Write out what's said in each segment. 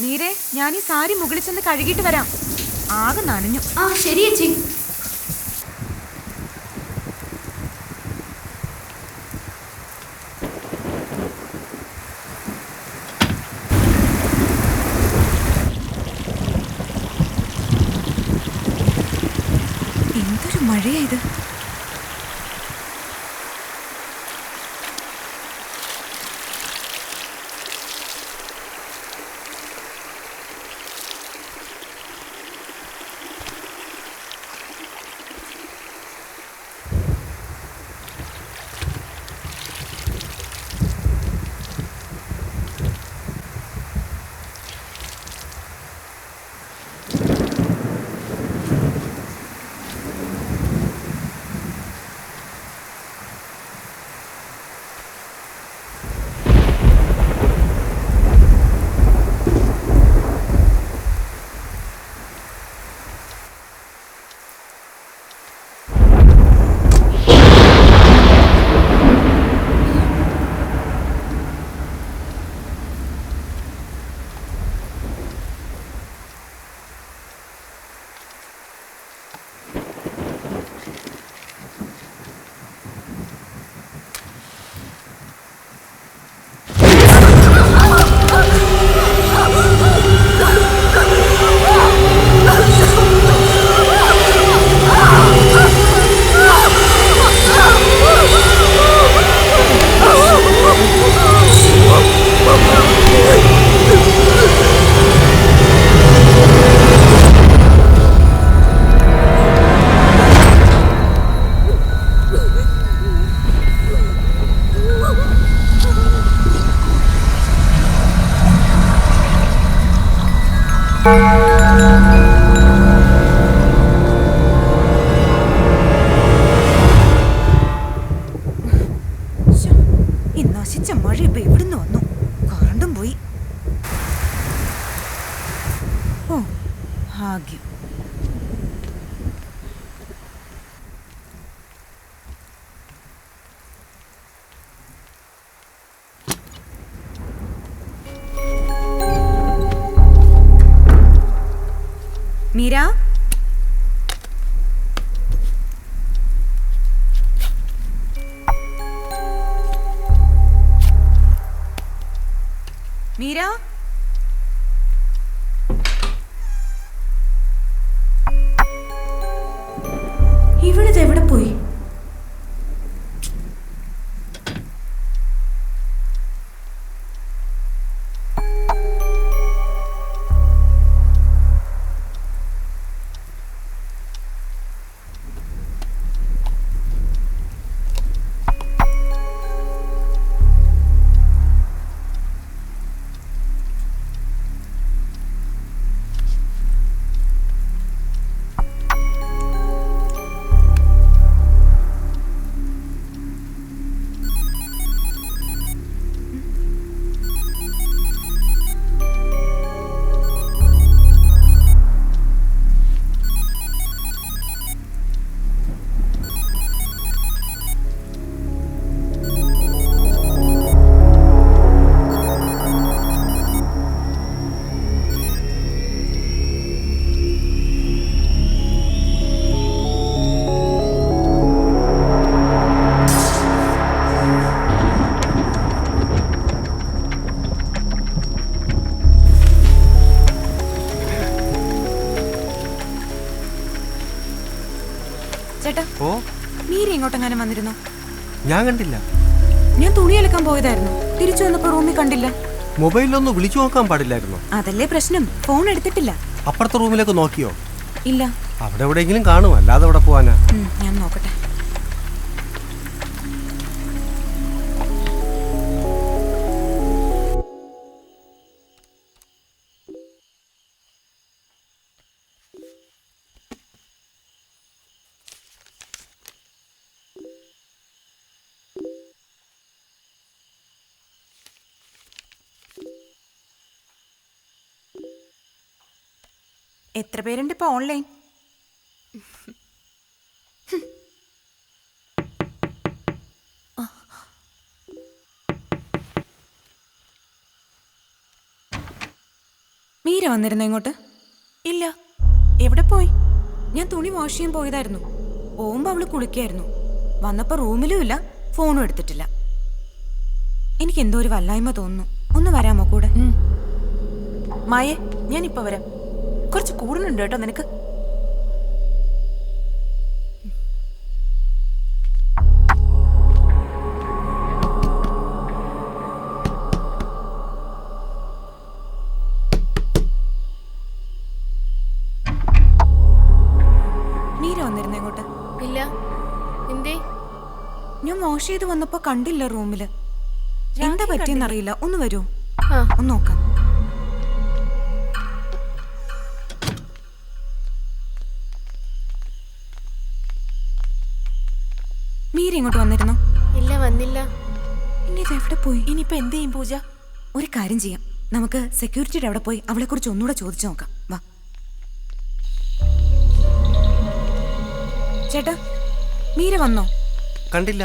നീരെ, ഞാൻ ഈ സാരി മുകളിൽ ചെന്ന് കഴുകിയിട്ട് വരാം. ആകെ നനഞ്ഞു. ആ ശരി ചേച്ചി. എന്തൊരു മഴയാ ഇത്. ഭാഗ്യം. മീര, മീര, ഇവിടുത്തെ എവിടെ പോയി? ചേട്ടാ, മീര ഇങ്ങോട്ടെങ്ങാനും വന്നിരുന്നോ? ഞാൻ കണ്ടില്ല. ഞാൻ തുണി അലക്കാൻ പോയതായിരുന്നു. തിരിച്ചു വന്നപ്പോ റൂമിൽ കണ്ടില്ല. മൊബൈലിലൊന്ന് വിളിച്ചു നോക്കാൻ പാടില്ലായിരുന്നോ? അതല്ലേ പ്രശ്നം, ഫോൺ എടുത്തിട്ടില്ല. അപ്പുറത്തെ റൂമിലേക്ക് നോക്കിയോ? ഇല്ല. അവിടെ എവിടെയെങ്കിലും കാണും, അല്ലാതെ അവിടെ പോവാനാ? ഞാൻ നോക്കട്ടെ. എത്ര പേരുണ്ട് ഇപ്പൊ ഓൺലൈൻ? മീര വന്നിരുന്നോ ഇങ്ങോട്ട്? ഇല്ല. എവിടെ പോയി? ഞാൻ തുണി വാഷ് ചെയ്യാൻ പോയതായിരുന്നു. പോകുമ്പോ അവള് കുളിക്കായിരുന്നു. വന്നപ്പോ റൂമിലും ഇല്ല, ഫോണും എടുത്തിട്ടില്ല. എനിക്ക് എന്തോ ഒരു വല്ലായ്മ തോന്നുന്നു. ഒന്ന് വരാമോ കൂടെ? മായേ, ഞാൻ ഇപ്പൊ വരാം. കുറച്ച് കൂടുതലുണ്ട് കേട്ടോ നിനക്ക്. മീര വന്നിരുന്നോ ഇങ്ങോട്ട്? ഇല്ല. എന്തേ? ഞാൻ വാഷ് ചെയ്ത് വന്നപ്പോ കണ്ടില്ല റൂമില്. എന്താ പറ്റിയെന്നറിയില്ല. ഒന്ന് വരൂ, ഒന്ന് നോക്കാം. മീര ഇങ്ങോട്ട് വന്നിരുന്നോ? ഇല്ല, വന്നില്ല. ഇനി ഇത് എവിടെ പോയി? ഇനിയിപ്പോ എന്ത് ചെയ്യും പൂജ? ഒരു കാര്യം ചെയ്യാം, നമുക്ക് സെക്യൂരിറ്റിയുടെ അവിടെ പോയി അവളെ കുറിച്ച് ഒന്നുകൂടെ ചോദിച്ചു നോക്കാം. വാ ചേട്ടാ, മീര വന്നോ? കണ്ടില്ല.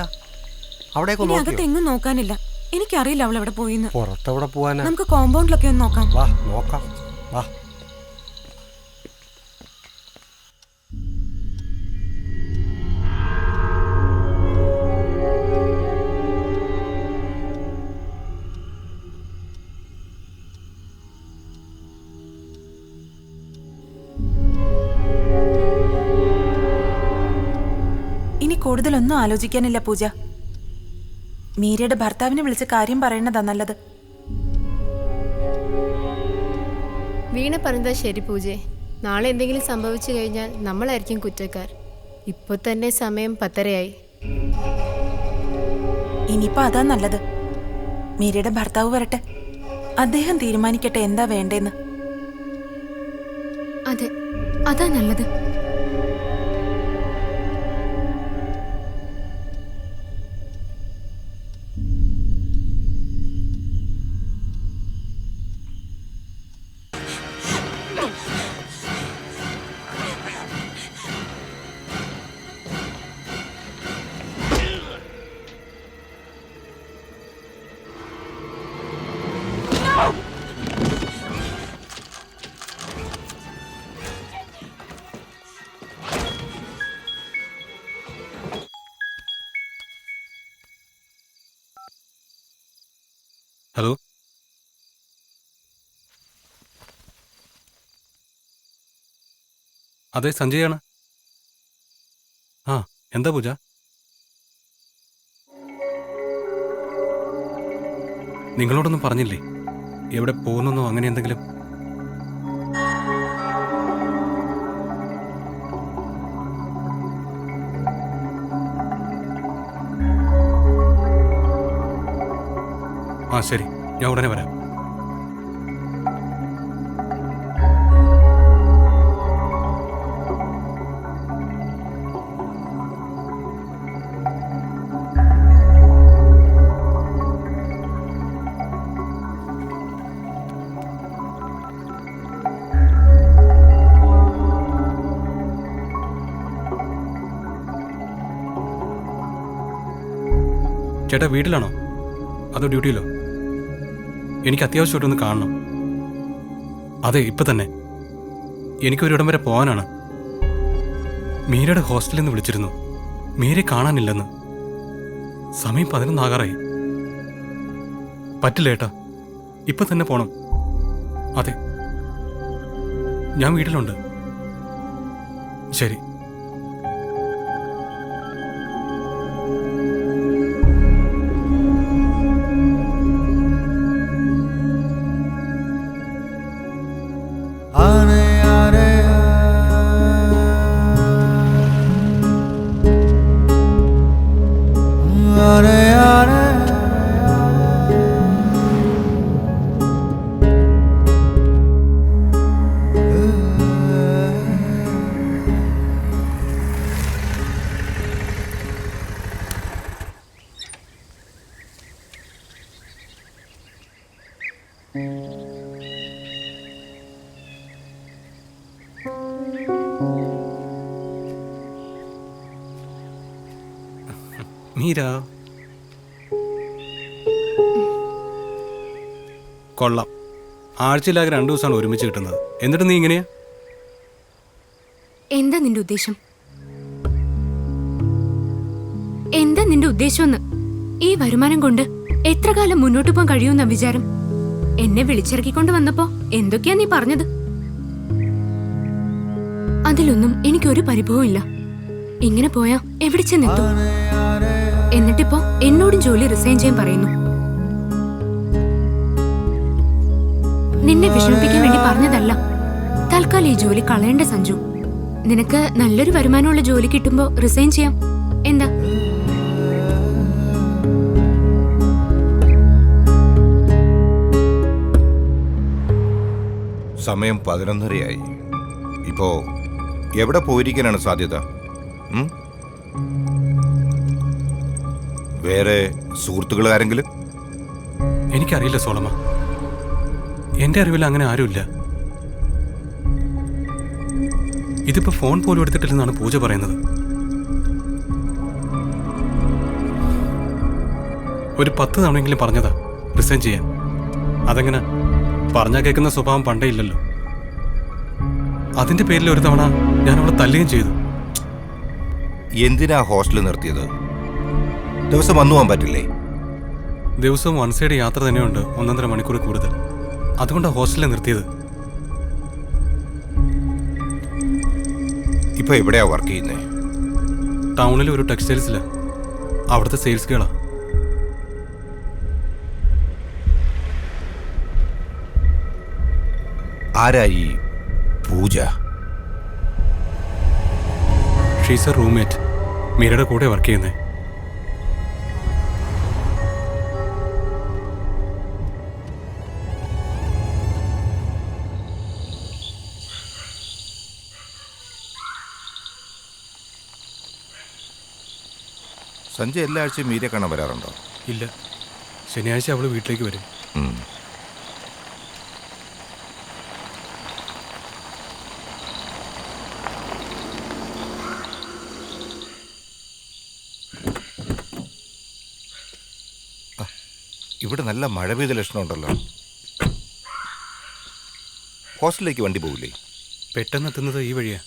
ഇനി അകത്തെങ്ങും നോക്കാനില്ല. എനിക്കറിയില്ല അവൾ എവിടെ പോയിന്ന്. പുറത്തെവിടെ പോവാനാ? നമുക്ക് കോമ്പൗണ്ടിലൊക്കെ ഒന്ന് നോക്കാം. വാ നോക്കാം, വാ. ഇനി കൂടുതലൊന്നും ആലോചിക്കാനില്ല പൂജ. മീരയുടെ ഭർത്താവിനെ വിളിച്ച് കാര്യം പറയണതാ നല്ലത്. വീണ പറഞ്ഞതാ ശരി പൂജെ. നാളെ എന്തെങ്കിലും സംഭവിച്ചു കഴിഞ്ഞാൽ നമ്മളായിരിക്കും കുറ്റക്കാർ. ഇപ്പൊ തന്നെ സമയം 10:30 ഇനിയിപ്പോ അതാ നല്ലത്. മീരയുടെ ഭർത്താവ് വരട്ടെ, അദ്ദേഹം തീരുമാനിക്കട്ടെ എന്താ വേണ്ടേന്ന്. അതെ, അതാ നല്ലത്. അതെ, സഞ്ജയാണ്. ആ, എന്താ പൂജ? നിങ്ങളോടൊന്നും പറഞ്ഞില്ലേ? എവിടെ പോകുന്നെന്നോ അങ്ങനെ എന്തെങ്കിലും? ആ ശരി, ഞാൻ ഉടനെ വരാം. ചേട്ടാ വീട്ടിലാണോ അതോ ഡ്യൂട്ടിയിലോ? എനിക്ക് അത്യാവശ്യമായിട്ടൊന്ന് കാണണം. അതെ, ഇപ്പം തന്നെ. എനിക്കൊരിടം വരെ പോകാനാണ്. മീരയുടെ ഹോസ്റ്റലിൽ നിന്ന് വിളിച്ചിരുന്നു. മീരെ കാണാനില്ലെന്ന്. സമയം 11 ആകാറായി. പറ്റില്ല ഏട്ടാ, ഇപ്പം തന്നെ പോണം. അതെ, ഞാൻ വീട്ടിലുണ്ട്. ശരി. മീര, കൊള്ളാം. ആഴ്ചയിലാകെ 2 ദിവസമാണ് ഒരുമിച്ച് കിട്ടുന്നത്. എന്നിട്ട് നീ ഇങ്ങനെയാ? എന്താ നിന്റെ ഉദ്ദേശം? എന്താ നിന്റെ ഉദ്ദേശമെന്ന്? ഈ വരുമാനം കൊണ്ട് എത്ര കാലം മുന്നോട്ട് പോകാൻ കഴിയുമെന്ന വിചാരം? എന്നെ വിളിച്ചിറക്കിക്കൊണ്ട് വന്നപ്പോ എന്തൊക്കെയാ നീ പറഞ്ഞത്? അതിലൊന്നും എനിക്കൊരു പരിഭവവും ഇല്ല. ഇങ്ങനെ പോയാ എവിടെ ചെന്നെത്തും? എന്നിട്ടിപ്പോ എന്നോടും ജോലി റിസൈൻ ചെയ്യാൻ പറയുന്നു. നിന്നെ വിഷമിപ്പിക്കാൻ വേണ്ടി പറഞ്ഞതല്ല. തൽക്കാലം ഈ ജോലി കളയേണ്ട സഞ്ജു. നിനക്ക് നല്ലൊരു വരുമാനമുള്ള ജോലി കിട്ടുമ്പോ റിസൈൻ ചെയ്യാം. എന്താ? സമയം 11:30 ഇപ്പോ എവിടെ പോയിരിക്കാനാണ് സാധ്യത? വേറെ സുഹൃത്തുക്കൾ ആരെങ്കിലും? എനിക്കറിയില്ല സോളമ. എന്റെ അറിവിൽ അങ്ങനെ ആരുമില്ല. ഇതിപ്പോ ഫോൺ പോലും എടുത്തിട്ടില്ലെന്നാണ് പൂജ പറയുന്നത്. ഒരു 10 തവണയെങ്കിലും പറഞ്ഞതാ റിസൈൻ ചെയ്യാൻ. അതെങ്ങനെ? പറഞ്ഞാൽ കേൾക്കുന്ന സ്വഭാവം പണ്ടേ ഇല്ലല്ലോ. അതിന്റെ പേരിൽ ഒരു തവണ ഞാൻ അവളെ തല്ലുകയും ചെയ്തു. എന്തിനാ ഹോസ്റ്റലിൽ നിർത്തിയത്? ദിവസം വന്നു പോകാൻ പറ്റില്ലേ? ദിവസവും 1 സൈഡ് യാത്ര തന്നെയുണ്ട്, 1.5 മണിക്കൂർ കൂടുതൽ. അതുകൊണ്ടാണ് ഹോസ്റ്റലിൽ നിർത്തിയത്. ഇപ്പൊ എവിടെയാ വർക്ക് ചെയ്യുന്നത്? ടൗണിൽ ഒരു ടെക്സ്റ്റൈൽസില്. അവിടുത്തെ സെയിൽസ് ഗേളാ. ആരായി പൂജ? She's A roommate. മീരയുടെ കൂടെ വർക്ക് ചെയ്യുന്നേ. സഞ്ജയ് എല്ലാ ആഴ്ചയും മീരെ കാണാൻ വരാറുണ്ടോ? ഇല്ല, ശനിയാഴ്ച അവള് വീട്ടിലേക്ക് വരും. ഇവിടെ നല്ല മഴ പെയ്ത ലക്ഷണമുണ്ടല്ലോ. ഹോസ്റ്റലിലേക്ക് വണ്ടി പോകില്ലേ? പെട്ടെന്ന് എത്തുന്നത് ഈ വഴിയാ.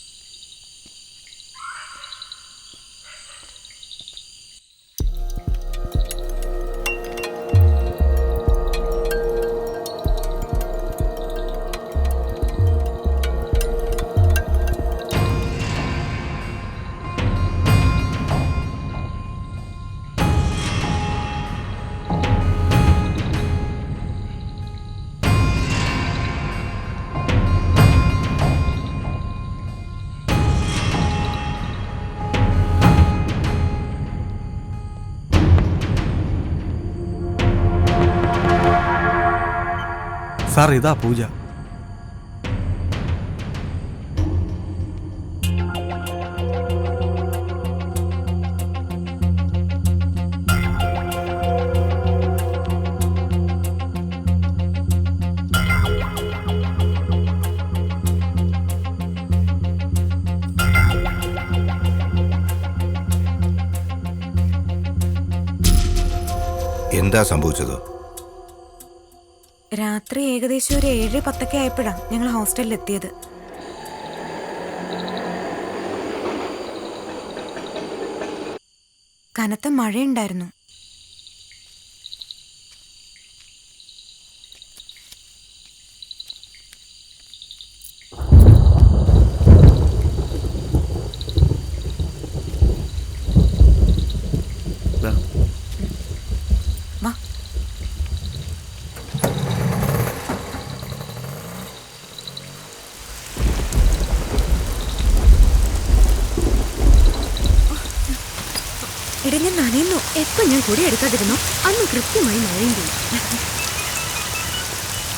സാർ ഇതാ പൂജ. എന്താ സംഭവിച്ചത്? രാത്രി ഏകദേശം ഒരു 7-10 ആയപ്പോഴാണ് ഞങ്ങൾ ഹോസ്റ്റലിൽ എത്തിയത്. കനത്ത മഴയുണ്ടായിരുന്നു. ദാ. വാ. ഇടഞ്ഞ നനയുന്നു. എപ്പോ ഞാൻ കൂടി എടുക്കാതിരുന്നു അന്ന് കൃത്യമായി മഴയും പോയി.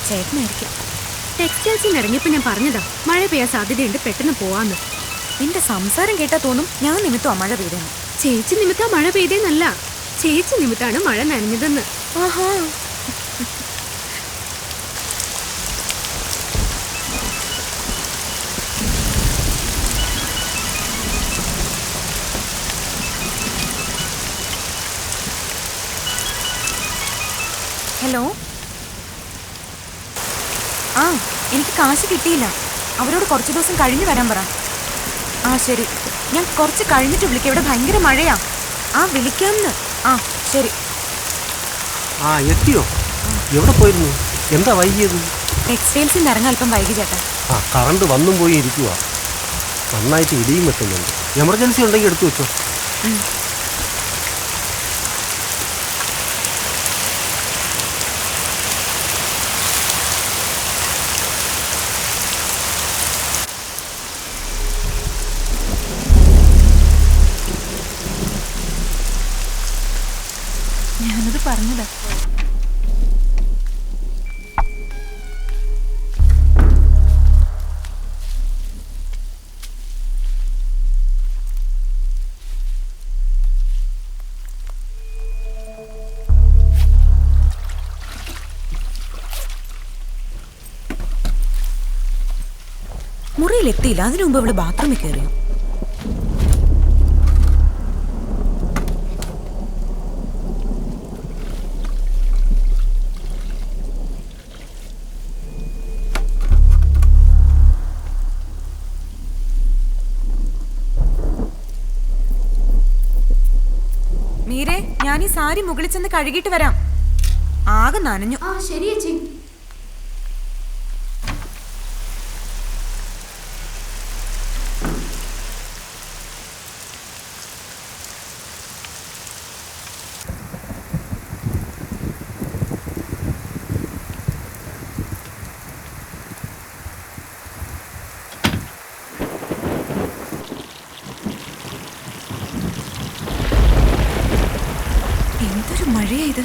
ചേട്ടനായിരിക്കും. ടെക്സ്റ്റൈൽസിൽ ഇറങ്ങിയപ്പോ ഞാൻ പറഞ്ഞതാ മഴ പെയ്യാൻ സാധ്യതയുണ്ട്, പെട്ടെന്ന് പോവാന്ന്. നിന്റെ സംസാരം കേട്ടാ തോന്നും ഞാൻ നിമിത്തമാ മഴ പെയ്തെന്ന്. ചേച്ചി നിമിത്താ മഴ പെയ്തേന്നല്ല, ചേച്ചി നിമിത്താണ് മഴ നനഞ്ഞതെന്ന്. ആഹാ. ഹലോ. ആ, എനിക്ക് കാശ് കിട്ടിയില്ല. അവരോട് കുറച്ച് ദിവസം കഴിഞ്ഞ് വരാൻ പറ. ആ ശരി, ഞാൻ കുറച്ച് കഴിഞ്ഞിട്ട് വിളിക്കാം. ഇവിടെ ഭയങ്കര മഴയാ. ആ വിളിക്കാമെന്ന്. ആ ശരി. ആ എത്തിയോ? എവിടെ പോയിരുന്നു? എന്താ വൈകിയത്? ടെക്സ്റ്റൈൽസിൽ നിന്ന് ഇറങ്ങാൻ അല്പം വൈകി ചേട്ടാ. ആ കറണ്ട് വന്നും പോയി ഇരിക്കുക. നന്നായിട്ട് ഇടിയും വെട്ടുന്നുണ്ട്. എമർജൻസി ഉണ്ടെങ്കിൽ എടുത്തു വെച്ചോ. ഞാനത് പറഞ്ഞതാ. മുറിയിലെത്തിയില്ല. അതിനു മുമ്പ് ഇവിടെ ബാത്റൂമിൽ കയറിയോ? മീരെ, ഞാൻ ഈ സാരി മുകളിൽ ചെന്ന് കഴുകിയിട്ട് വരാം. ആകെ നനഞ്ഞു. ആ ശരി ചേച്ചി. എന്തൊരു മഴയാ ഇത്.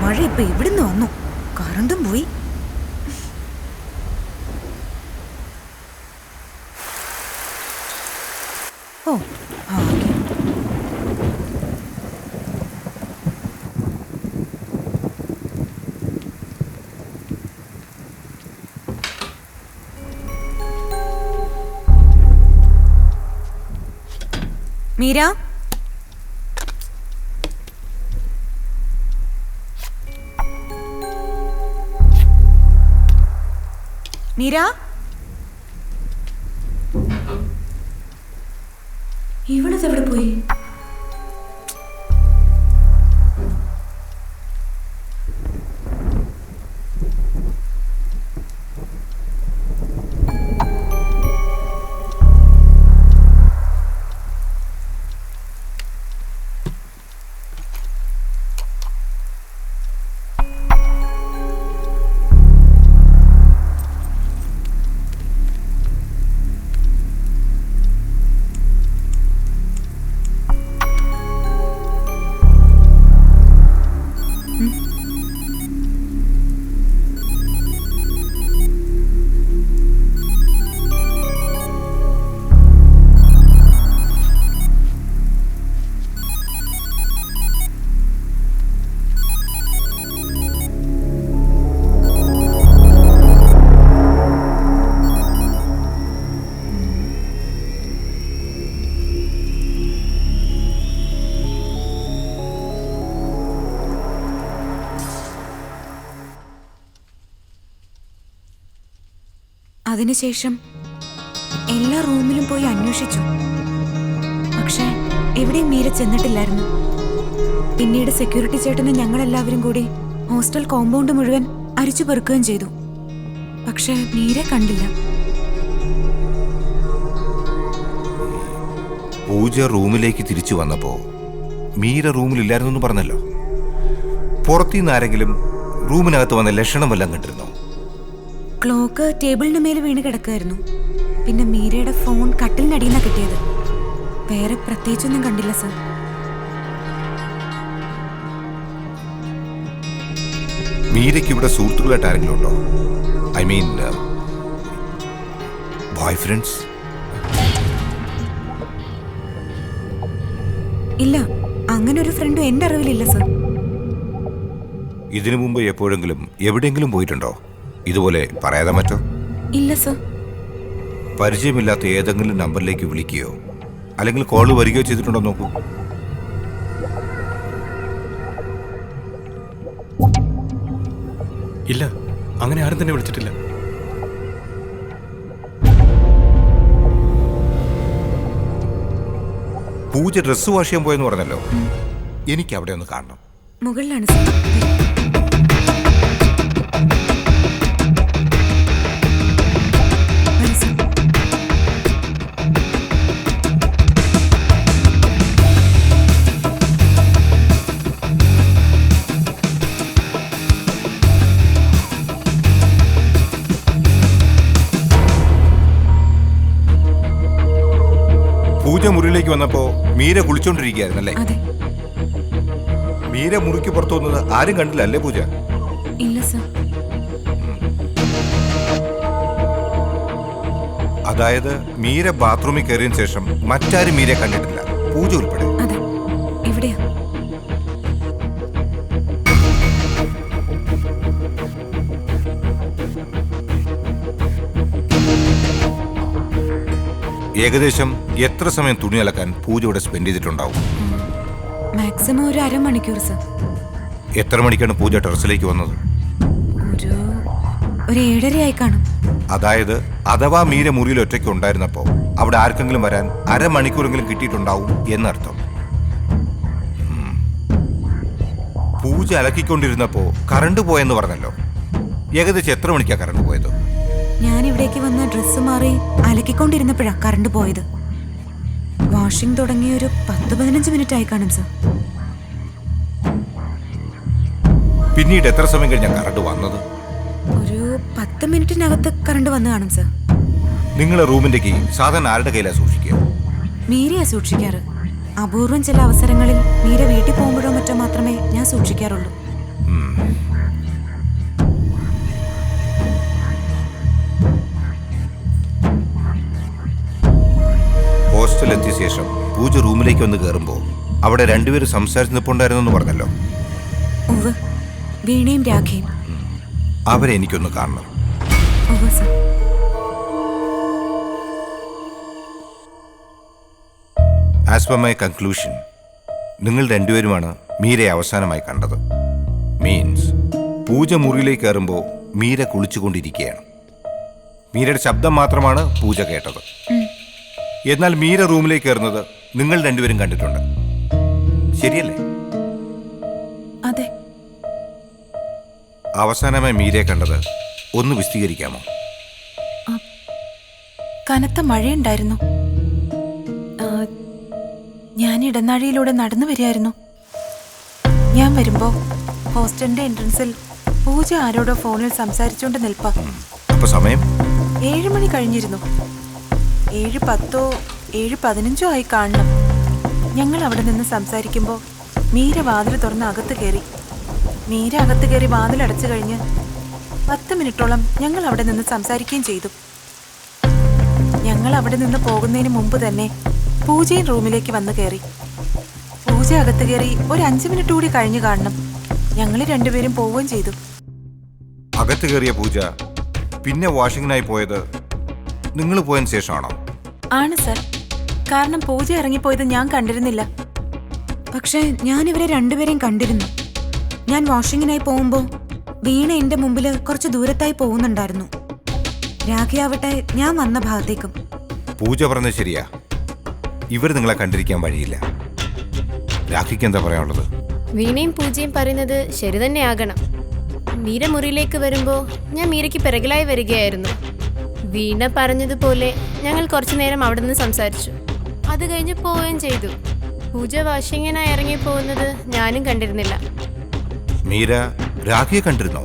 മഴ ഇപ്പൊ എവിടുന്ന് വന്നു? കറണ്ടും പോയി. ഓ ഭാഗ്യം. മീര, മീര, ഇവളിതെവിടെ പോയി? അതിനുശേഷം എല്ലാ റൂമിലും പോയി അന്വേഷിച്ചു. പക്ഷേ എവിടെയും മീര ചെന്നിട്ടില്ലായിരുന്നു. പിന്നീട് സെക്യൂരിറ്റി ചേട്ടനും ഞങ്ങളെല്ലാവരും കൂടി ഹോസ്റ്റൽ കോമ്പൗണ്ട് മുഴുവൻ അരിച്ചു പെറുക്കുകയും ചെയ്തു. പക്ഷേ മീരെ കണ്ടില്ല. പൂജ റൂമിലേക്ക് തിരിച്ചു വന്നപ്പോ മീര റൂമിലില്ലായിരുന്നു പറഞ്ഞല്ലോ. പുറത്തുനിന്ന് ആരെങ്കിലും റൂമിനകത്ത് വന്ന ലക്ഷണം വല്ലതും കണ്ടിരുന്നോ? ക്ലോക്ക് ടേബിളിന് മേലെ വീണ് കിടക്കായിരുന്നു. പിന്നെ മീരയുടെ ഫോൺ കട്ടിലിനടിയിൽ കിട്ടിയത്. വേറെ പ്രത്യേകിച്ചൊന്നും കണ്ടില്ല സർ. മീരയ്ക്ക് ഇവിടെ സുഹൃത്തുക്കളായിട്ട് ആരെങ്കിലും ഉണ്ടോ? I mean boy friends? ഇല്ല, അങ്ങനെ ഒരു ഫ്രണ്ടും എന്റെ അറിവിലില്ല സർ. ഇതിനു മുമ്പ് എപ്പോഴെങ്കിലും എവിടെയെങ്കിലും പോയിട്ടുണ്ടോ? ഇതുപോലെ പറയാതെ മറ്റോ? ഇല്ല സർ. പരിചയമില്ലാത്ത ഏതെങ്കിലും നമ്പറിലേക്ക് വിളിക്കുകയോ അല്ലെങ്കിൽ കോള് വരികയോ ചെയ്തിട്ടുണ്ടോ നോക്കൂ. ഇല്ല, അങ്ങനെ ആരും തന്നെ വിളിച്ചിട്ടില്ല. പൂജ ഡ്രസ്സ് വാഷ് ചെയ്യാൻ പോയെന്ന് പറഞ്ഞല്ലോ. എനിക്ക് അവിടെ ഒന്ന് കാണണം. മുകളിലാണ് സർ. പൂജ മുറിയിലേക്ക് വന്നപ്പോ മീര കുളിച്ചോണ്ടിരിക്കുകയായിരുന്നല്ലേ? അതെ. മീര മുറിക്ക് പുറത്തു വന്നത് ആരും കണ്ടില്ല അല്ലേ പൂജ? ഇല്ല സർ. അതായത് മീര ബാത്റൂമിൽ കയറിയതിനു ശേഷം മറ്റാരും മീരെ കണ്ടിട്ടില്ല, പൂജ ഉൾപ്പെടെ? അതെ. എവിടെയാ? ഏകദേശം എത്ര സമയം തുണി അലക്കാൻ പൂജ ഇവിടെ സ്പെൻഡ് ചെയ്തിട്ടുണ്ടാവും? മാക്സിമം ഒരു അരമണിക്കൂർ സർ. എത്ര മണിക്കാണ് പൂജ ടെറസിലേക്ക് വന്നത്? ഒരു 7:30 കാണും. അതായത് അഥവാ മീര മുറിയിൽ ഒറ്റയ്ക്ക് ഉണ്ടായിരുന്നപ്പോ അവിടെ ആർക്കെങ്കിലും വരാൻ അരമണിക്കൂറെങ്കിലും കിട്ടിയിട്ടുണ്ടാവും എന്നർത്ഥം. പൂജ അലക്കിക്കൊണ്ടിരുന്നപ്പോ കറണ്ട് പോയെന്ന് പറഞ്ഞല്ലോ. ഏകദേശം എത്ര മണിക്കാ കറണ്ട് പോയത്? ഞാൻ ഇവിടേക്ക് വന്ന് ഡ്രസ്സ് മാറി അലക്കിക്കൊണ്ടിരുന്നപ്പോഴാ കറണ്ട് പോയത്. വാഷിംഗ് തുടങ്ങി ഒരു 10-15 മിനിറ്റ് ആയി കാണും സർ. പിന്നീട് എത്ര സമയം കഴിഞ്ഞാ കറണ്ട് വന്നത്? ഒരു 10 മിനിറ്റിനകത്ത് കറണ്ട് വന്ന് കാണും സർ. നിങ്ങളെ റൂമിന്റെ കീ സാധാരണ ആരുടെ കയ്യിലാണ് സൂക്ഷിക്കുക? മീരയാ സൂക്ഷിക്കാറ്. അപൂർവം ചില അവസരങ്ങളിൽ മീര വീട്ടിൽ പോകുമ്പോഴോ മറ്റോ മാത്രമേ ഞാൻ സൂക്ഷിക്കാറുള്ളൂ. ഹോസ്റ്റലെത്തിയ ശേഷം പൂജ റൂമിലേക്ക് വന്ന് കയറുമ്പോൾ അവിടെ രണ്ടുപേരും സംസാരിച്ച് നിൽപ്പുണ്ടായിരുന്നെന്ന് പറഞ്ഞല്ലോ. ഉവ്വ്, വീണയും രാഖയും. അവരെ എനിക്കൊന്ന് കാണണം. ഉവ്വ് sir. As per my conclusion, നിങ്ങൾ രണ്ടുപേരുമാണ് മീരയെ അവസാനമായി കണ്ടത്. മീൻസ് പൂജ മുറിയിലേക്ക് കയറുമ്പോൾ മീര കുളിച്ചുകൊണ്ടിരിക്കുകയാണ്. മീരയുടെ ശബ്ദം മാത്രമാണ് പൂജ കേട്ടത്. എന്നാൽ മീര റൂമിലേക്ക് കയറുന്നത് നിങ്ങൾ രണ്ടുപേരും കണ്ടിട്ടുണ്ട്, ശരിയല്ലേ? അതെ. അവസാനമായി മീരയെ കണ്ടത് ഒന്ന് വിശദീകരിക്കാമോ? കനത്ത മഴയുണ്ടായിരുന്നു. ഞാൻ ഇടനാഴിയിലൂടെ നടന്നു വരികയായിരുന്നു. ഞാൻ വരുമ്പോ ഹോസ്റ്റലിന്റെ എൻട്രൻസിൽ പൂജ ആരോടോ ഫോണിൽ സംസാരിച്ചുകൊണ്ട് നിൽപ്പാ. അപ്പൊ സമയം 7 മണി കഴിഞ്ഞിരുന്നു. 7:10 7:15 ആയി കാണണം. ഞങ്ങൾ അവിടെ നിന്ന് സംസാരിക്കുമ്പോൾ മീര വാതിൽ തുറന്ന് അകത്ത് കയറി. മീര അകത്ത് കയറി വാതിൽ അടച്ചു കഴിഞ്ഞ് 10 മിനിറ്റോളം ഞങ്ങൾ അവിടെ നിന്ന് സംസാരിക്കുകയും ചെയ്തു. ഞങ്ങൾ അവിടെ നിന്ന് പോകുന്നതിന് മുമ്പ് തന്നെ പൂജയും റൂമിലേക്ക് വന്ന് കയറി. പൂജ അകത്ത് കയറി ഒരു 5 മിനിറ്റ് കൂടി കഴിഞ്ഞു കാണണം. ഞങ്ങൾ രണ്ടുപേരും പോവുകയും ചെയ്തു. അകത്ത് കയറിയ പൂജ പിന്നെ വാഷിങ്ങിനായി പോയത് നിങ്ങൾ പോയതിന് ശേഷമാണോ? ആണ് സർ. കാരണം പൂജ ഇറങ്ങിപ്പോയത് ഞാൻ കണ്ടിരുന്നില്ല. പക്ഷേ ഞാൻ ഇവരെ രണ്ടുപേരെയും കണ്ടിരുന്നു. ഞാൻ വാഷിങ്ങിനായി പോകുമ്പോൾ വീണ എന്റെ മുമ്പിൽ കുറച്ച് ദൂരത്തായി പോകുന്നുണ്ടായിരുന്നു. രാഖിയാവട്ടെ ഞാൻ വന്ന ഭാഗത്തേക്കും. പൂജ പറഞ്ഞത് ശരിയാ, ഇവർ നിങ്ങളെ കണ്ടിരിക്കാൻ വഴിയില്ല. രാഖിക്ക് എന്താ പറയാനുള്ളത്? വീണയും പൂജയും പറയുന്നത് ശരി തന്നെ ആകണം. മീര മുറിയിലേക്ക് വരുമ്പോൾ ഞാൻ മീരയ്ക്ക് പിറകിലായി വരികയായിരുന്നു. വീണ പറഞ്ഞതുപോലെ ഞങ്ങൾ കുറച്ചു നേരം അവിടെ നിന്ന് സംസാരിച്ചു. അത് കഴിഞ്ഞ് പോവുകയും ചെയ്തു. പൂജ വാഷിങ്ങിനായി ഇറങ്ങി പോകുന്നത് ഞാനും കണ്ടിരുന്നില്ല. മീര രാഖിയെ കണ്ടിരുന്നോ?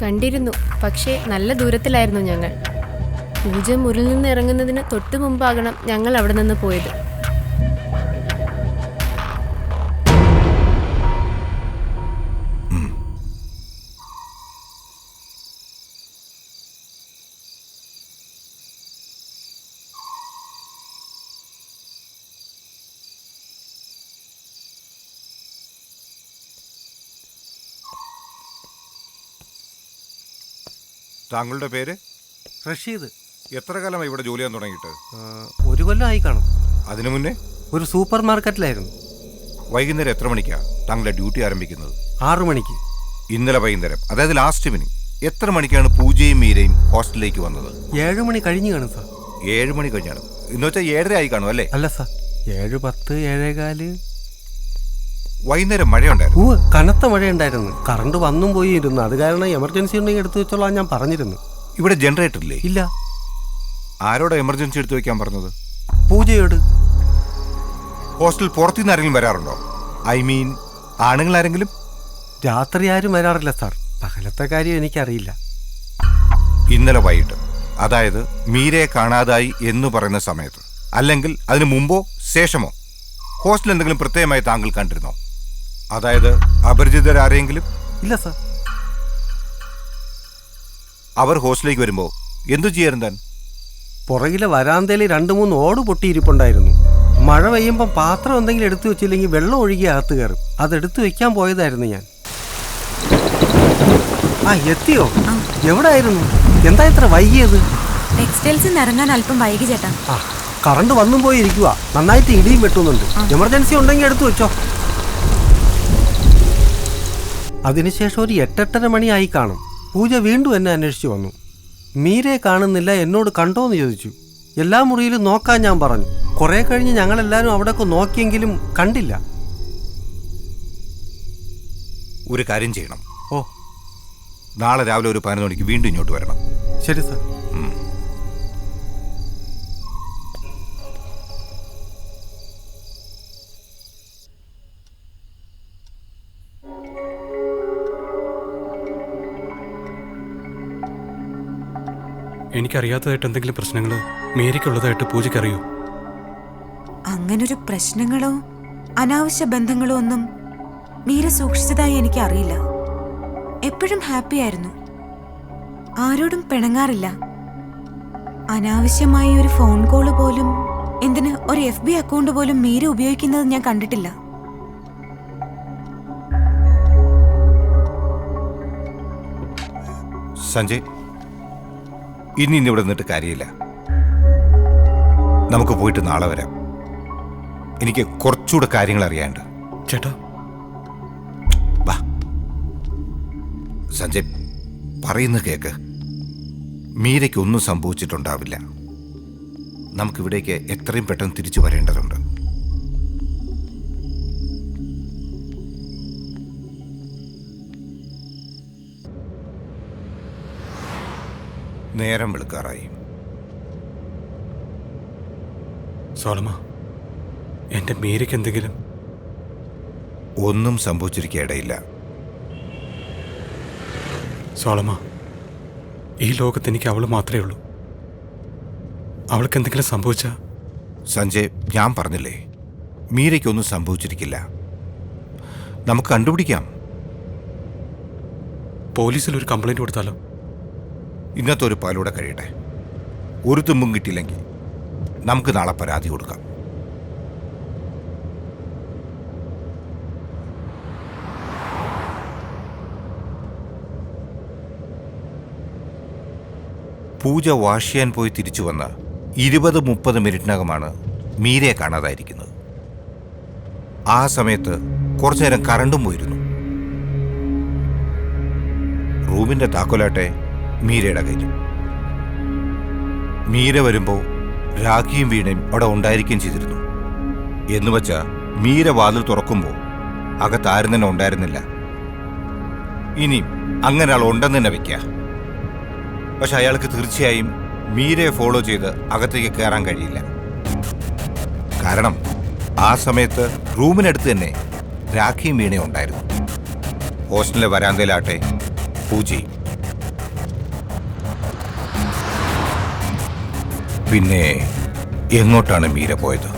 കണ്ടിരുന്നു, പക്ഷേ നല്ല ദൂരത്തിലായിരുന്നു ഞങ്ങൾ. പൂജ മുറിയിൽ നിന്ന് ഇറങ്ങുന്നതിന് തൊട്ടു മുമ്പാകണം ഞങ്ങൾ അവിടെ നിന്ന് പോയത്. താങ്കളുടെ പേര്? റഷീദ്. എത്ര കാലമായി ഇവിടെ ജോലി ചെയ്യാൻ തുടങ്ങിയിട്ട്? 1 കൊല്ലമായി കാണും. അതിനു മുന്നേ ഒരു സൂപ്പർ മാർക്കറ്റിലായിരുന്നു. വൈകുന്നേരം എത്ര മണിക്കാണ് താങ്കളുടെ ഡ്യൂട്ടി ആരംഭിക്കുന്നത്? 6 മണിക്ക്. ഇന്നലെ വൈകുന്നേരം, അതായത് ലാസ്റ്റ് ഇവനിങ് എത്ര മണിക്കാണ് പൂജയും മീരയും ഹോസ്റ്റലിലേക്ക് വന്നത്? 7 മണി കഴിഞ്ഞ് കാണും സാർ. 7 മണി കഴിഞ്ഞാണ് എന്ന് വെച്ചാൽ 7:30 ആയി കാണും അല്ലേ? അല്ല സാർ, 7:10 7:15. വൈകുന്നേരം മഴയുണ്ടായിരുന്നു? കനത്ത മഴയുണ്ടായിരുന്നു. കറണ്ട് വന്നും പോയി ഇരുന്നു. അത് കാരണം എമർജൻസി ഉണ്ടെങ്കിൽ എടുത്തു വെച്ചോളാം ഞാൻ പറഞ്ഞിരുന്നു. ഇവിടെ ജനറേറ്റർ ഇല്ലേ? ഇല്ല. ആരോടാ എമർജൻസി എടുത്തു വെക്കാൻ പറഞ്ഞത്? പൂജയോട്. ഹോസ്റ്റൽ പുറത്തുനിന്ന് ആരെങ്കിലും വരാറുണ്ടോ? ഐ മീൻ ആണുങ്ങൾ ആരെങ്കിലും? രാത്രി ആരും വരാറില്ല സാർ. പകലത്തെ കാര്യം എനിക്കറിയില്ല. ഇന്നലെ വൈകിട്ട്, അതായത് മീരയെ കാണാതായി എന്ന് പറയുന്ന സമയത്ത്, അല്ലെങ്കിൽ അതിനു മുമ്പോ ശേഷമോ ഹോസ്റ്റൽ എന്തെങ്കിലും പ്രത്യേകമായി താങ്കൾ കണ്ടിരുന്നോ? അതായത് അപരിചിതരാരെങ്കിലും? ഇല്ല സാർ. അവർ ഹോസ്റ്റലിലേക്ക് വരുമ്പോൾ എന്തു ചെയ്യാറുണ്ട് താൻ? പുറകിലെ വരാന്തയിൽ 2-3 ഓട് പൊട്ടിയിരിപ്പുണ്ടായിരുന്നു. മഴ പെയ്യുമ്പോൾ പാത്രം എന്തെങ്കിലും എടുത്തു വെച്ചില്ലെങ്കിൽ വെള്ളം ഒഴുകി അകത്ത് കയറും. അതെടുത്തു വെക്കാൻ പോയതായിരുന്നു ഞാൻ. എത്തിയോ? എവിടെ ആയിരുന്നു? എന്താ ഇത്ര വൈകിയത്? ടെക്സ്റ്റൈൽസിൽ നിന്ന് ഇറങ്ങാൻ അല്പം വൈകി ചേട്ടാ. കറണ്ട് വന്നും പോയി ഇരിക്കുക. നന്നായിട്ട് ഇടിയും വെട്ടുന്നുണ്ട്. എമർജൻസി ഉണ്ടെങ്കിൽ എടുത്തു വെച്ചോ. അതിനുശേഷം ഒരു 8-8:30 മണിയായി കാണും. പൂജ വീണ്ടും എന്നെ അന്വേഷിച്ചു വന്നു. മീരയെ കാണുന്നില്ല, എന്നോട് കണ്ടോന്ന് ചോദിച്ചു. എല്ലാ മുറിയിലും നോക്കാൻ ഞാൻ പറഞ്ഞു. കുറെ കഴിഞ്ഞ് ഞങ്ങളെല്ലാവരും അവിടെയൊക്കെ നോക്കിയെങ്കിലും കണ്ടില്ല. ഒരു കാര്യം ചെയ്യണം. ഓ, നാളെ രാവിലെ ഒരു 11 മണിക്ക് വീണ്ടും ഇങ്ങോട്ട് വരണം. ശരി സാർ. എനിക്കറിയാത്തതായിട്ട് എന്തെങ്കിലും പ്രശ്നങ്ങൾ മീരയ്ക്കുള്ളതായിട്ട് പൂജയ്ക്കറിയോ? അങ്ങനൊരു പ്രശ്നങ്ങളോ അനാവശ്യ ബന്ധങ്ങളോ ഒന്നും മീര സൂക്ഷിച്ചതായി എനിക്ക് അറിയില്ല. എപ്പോഴും ഹാപ്പി ആയിരുന്നു. ആരോടും പിണങ്ങാറില്ല. അനാവശ്യമായ ഒരു ഫോൺ കോള് പോലും, എന്തിന് ഒരു FB അക്കൗണ്ട് പോലും മീര ഉപയോഗിക്കുന്നത് ഞാൻ കണ്ടിട്ടില്ല. സഞ്ജയ്, ഇനി ഇവിടെ നിന്നിട്ട് കാര്യമില്ല. നമുക്ക് പോയിട്ട് നാളെ വരാം. എനിക്ക് കുറച്ചുകൂടെ കാര്യങ്ങൾ അറിയാനുണ്ട്. ചേട്ടാ, വാ സഞ്ജയ്, പറയുന്ന കേക്ക്. മീരയ്ക്കൊന്നും സംഭവിച്ചിട്ടുണ്ടാവില്ല. നമുക്കിവിടേക്ക് എത്രയും പെട്ടെന്ന് തിരിച്ചു വരേണ്ടതുണ്ട്. നേരം വെളുക്കാറായി. സോളമ, എന്റെ മീരയ്ക്ക് എന്തെങ്കിലും? ഒന്നും സംഭവിച്ചിരിക്കേയിടയില്ല. സോളമ, ഈ ലോകത്ത് എനിക്ക് അവള് മാത്രമേ ഉള്ളൂ. അവൾക്ക് എന്തെങ്കിലും സംഭവിച്ചാ? സഞ്ജയ്, ഞാൻ പറഞ്ഞില്ലേ, മീരയ്ക്കൊന്നും സംഭവിച്ചിരിക്കില്ല. നമുക്ക് കണ്ടുപിടിക്കാം. പോലീസിൽ ഒരു കംപ്ലൈന്റ് കൊടുത്താലോ? ഇന്നത്തെ ഒരു പാലൂടെ കഴിയട്ടെ. ഒരു തുമ്പും കിട്ടിയില്ലെങ്കിൽ നമുക്ക് നാളെ പരാതി കൊടുക്കാം. പൂജ വാഷ് ചെയ്യാൻ പോയി തിരിച്ചു വന്ന 20-30 മിനിറ്റിനകമാണ് മീരയെ കാണാതായിരിക്കുന്നത്. ആ സമയത്ത് കുറച്ചു നേരം കറണ്ടും പോയിരുന്നു. റൂമിന്റെ താക്കോലാട്ടെ മീരയുടെ കയ്യിലും. മീര വരുമ്പോൾ രാഖിയും വീണയും അവിടെ ഉണ്ടായിരിക്കുകയും ചെയ്തിരുന്നു. എന്നുവെച്ചാൽ മീര വാതിൽ തുറക്കുമ്പോൾ അകത്താരും തന്നെ ഉണ്ടായിരുന്നില്ല. ഇനി അങ്ങനെ ആൾ ഉണ്ടെന്ന് തന്നെ വെക്കുക. പക്ഷെ അയാൾക്ക് തീർച്ചയായും മീരയെ ഫോളോ ചെയ്ത് അകത്തേക്ക് കയറാൻ കഴിയില്ല. കാരണം ആ സമയത്ത് റൂമിനടുത്ത് തന്നെ രാഖിയും വീണയും ഉണ്ടായിരുന്നു. ഹോസ്റ്റലിലെ വരാന്തയിലാട്ടെ പൂജയും. പിന്നെ എങ്ങോട്ടാണ് മീര പോയത്?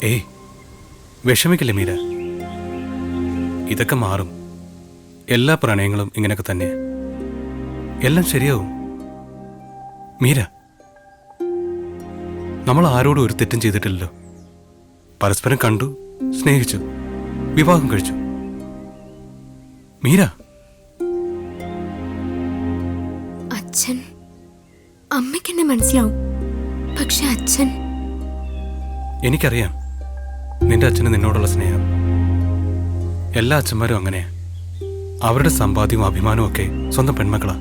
ഏയ്, വിഷമിക്കില്ലേ മീര. ഇതൊക്കെ മാറും. എല്ലാ പ്രണയങ്ങളും ഇങ്ങനെയൊക്കെ തന്നെ. എല്ലാം ശരിയാവും. മീര, നമ്മൾ ആരോടും ഒരു തെറ്റും ചെയ്തിട്ടില്ലല്ലോ. പരസ്പരം കണ്ടു, സ്നേഹിച്ചു, വിവാഹം കഴിച്ചു. മീര, അച്ഛൻ, അമ്മയ്ക്കെന്നെ മനസ്സിലാവും. പക്ഷെ അച്ഛൻ, എനിക്കറിയാം നിന്റെ അച്ഛന് നിന്നോടുള്ള സ്നേഹം. എല്ലാ അച്ഛന്മാരും അങ്ങനെയാ. അവരുടെ സമ്പാദ്യവും അഭിമാനവും ഒക്കെ സ്വന്തം പെൺമക്കളാ.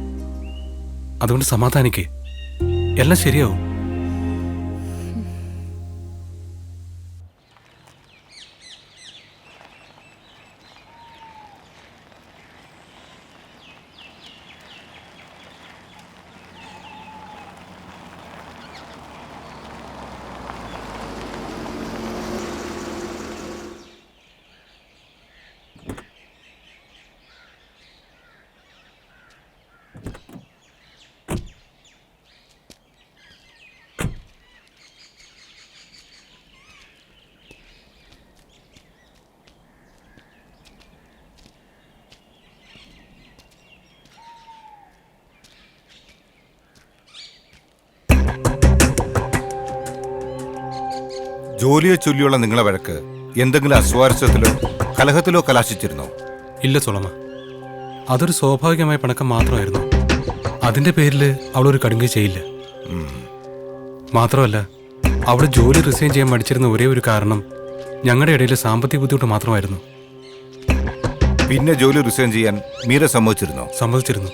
അതുകൊണ്ട് സമാധാനിക്കേ, എല്ലാം ശരിയാവും. ജോലിയെ ചൊല്ലിയുള്ള നിങ്ങളെ വഴക്ക് എന്തെങ്കിലും അസ്വാരസ്യത്തിലോ കലഹത്തിലോ കലാശിച്ചിരുന്നോ? ഇല്ല സോളമ, അതൊരു സ്വാഭാവികമായ പിണക്കം മാത്രമായിരുന്നു. അതിന്റെ പേരിൽ അവളൊരു കടുങ്കൈ ചെയ്യില്ല. മാത്രമല്ല, അവൾ ജോലി റിസൈൻ ചെയ്യാൻ മടിച്ചിരുന്ന ഒരേ ഒരു കാരണം ഞങ്ങളുടെ ഇടയിൽ സാമ്പത്തിക ബുദ്ധിമുട്ട് മാത്രമായിരുന്നു. പിന്നെ ജോലി റിസൈൻ ചെയ്യാൻ മീര സമ്മതിച്ചിരുന്നോ? സമ്മതിച്ചിരുന്നു.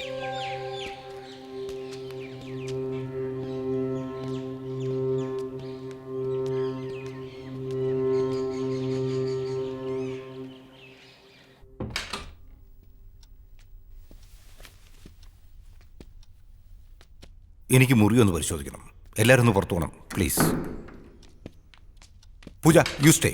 എനിക്ക് മുറി ഒന്ന് പരിശോധിക്കണം. എല്ലാവരും ഒന്ന് പുറത്തു പോകണം പ്ലീസ്. Pooja, you stay.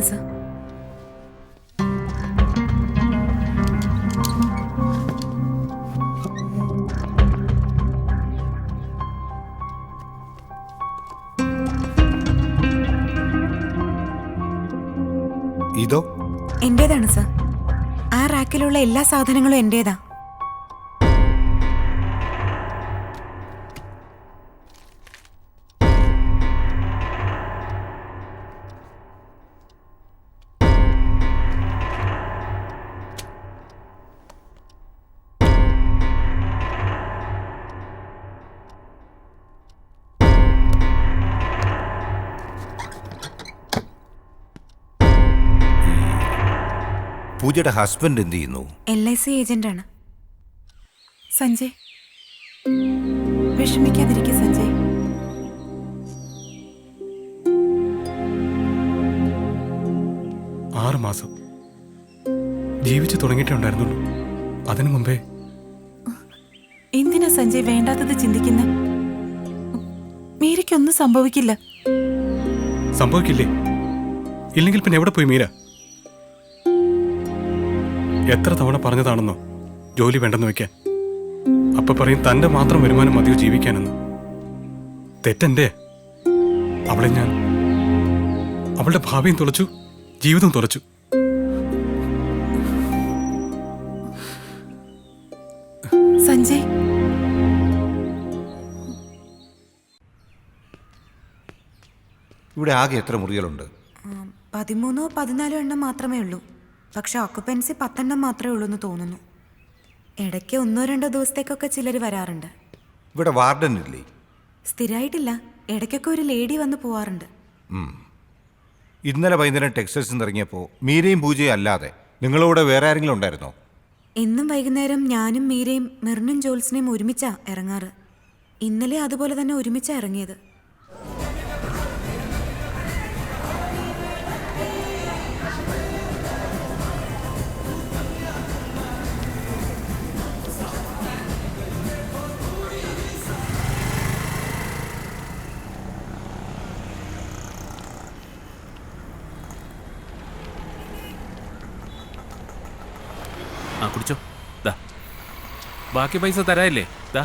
ആണ് സർ. ഇതോ? എന്റേതാണ് സർ. ആ റാക്കിലുള്ള എല്ലാ സാധനങ്ങളും എന്റേതാ. പൂജയുടെ ഹസ്ബൻഡ് എന്ത് ചെയ്യുന്നു? LIC ഏജന്റാണ്. സഞ്ജയ്, വിഷമിക്കാതിരിക്കും സഞ്ജയ്. ആറ് മാസം ജീവിച്ചു തുടങ്ങിയിട്ടേ ഉണ്ടായിരുന്നുള്ളൂ. അതിനു മുമ്പേ എന്തിനാ സഞ്ജയ് വേണ്ടാത്തത് ചിന്തിക്കുന്നെ? മീരയ്ക്കൊന്നും സംഭവിക്കില്ല. സംഭവിക്കില്ലേ? ഇല്ലെങ്കിൽ പിന്നെ എവിടെ പോയി മീര? എത്ര തവണ പറഞ്ഞതാണെന്നോ ജോലി വേണ്ടെന്ന് വെക്കാൻ. അപ്പൊ പറയും തന്റെ മാത്രം വരുമാനം മതിയോ ജീവിക്കാനെന്ന്. തെറ്റെന്റെ. അവളെ ഞാൻ അവളുടെ ഭാവിയും തുളച്ചു, ജീവിതം തുളച്ചു. സഞ്ജയ്, ഇവിടെ ആകെ എത്ര മുറികളുണ്ട്? 13 14 എണ്ണം മാത്രമേ ഉള്ളൂ. പക്ഷെ ഓക്കുപ്പൻസി 10 എണ്ണം മാത്രമേ ഉള്ളൂ എന്ന് തോന്നുന്നു. ഇടയ്ക്ക് 1-2 ദിവസത്തേക്കൊക്കെ ചിലർ വരാറുണ്ട്. ഇവിടെ വാർഡൻ ഇല്ലേ? സ്ഥിരമായിട്ടില്ല. ഇടയ്ക്കൊക്കെ ഒരു ലേഡി വന്ന് പോവാറുണ്ട്. ഇന്നലെ വൈകുന്നേരം ടെക്സ്റ്റൈൽസിൽ നിന്ന് ഇറങ്ങിയപ്പോൾ മീരയും പൂജയും അല്ലാതെ നിങ്ങളോട് വേറെ ആരെങ്കിലും ഉണ്ടായിരുന്നോ? എന്നും വൈകുന്നേരം ഞാനും മീരയും മിർനും ജോൽസിനെയും ഒരുമിച്ചാ ഇറങ്ങാറ്. ഇന്നലെ അതുപോലെ തന്നെ ഒരുമിച്ചാ ഇറങ്ങിയത്. ആ കുടിച്ചോ. ദാ ബാക്കി പൈസ തരാല്ലേ? ദാ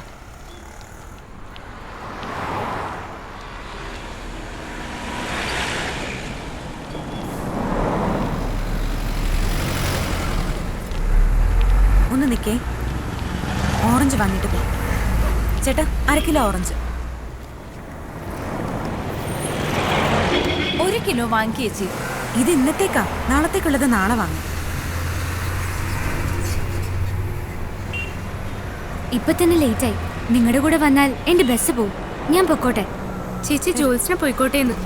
ഒന്ന് നിൽക്കേ, ഓറഞ്ച് വാങ്ങിയിട്ട് പോ. ചേട്ടാ 1 കിലോ ഓറഞ്ച്. 1 കിലോ വാങ്ങി ചേച്ചി. ഇത് ഇന്നത്തേക്കാ, നാളത്തേക്കുള്ളത് നാളെ വാങ്ങും. ഇപ്പൊ തന്നെ ലേറ്റായി. നിങ്ങളുടെ കൂടെ വന്നാൽ എന്റെ ബസ് പോവും. ഞാൻ പൊക്കോട്ടെ. ചേച്ചി ജോൽസിനെ പോയിക്കോട്ടെ എന്ന്.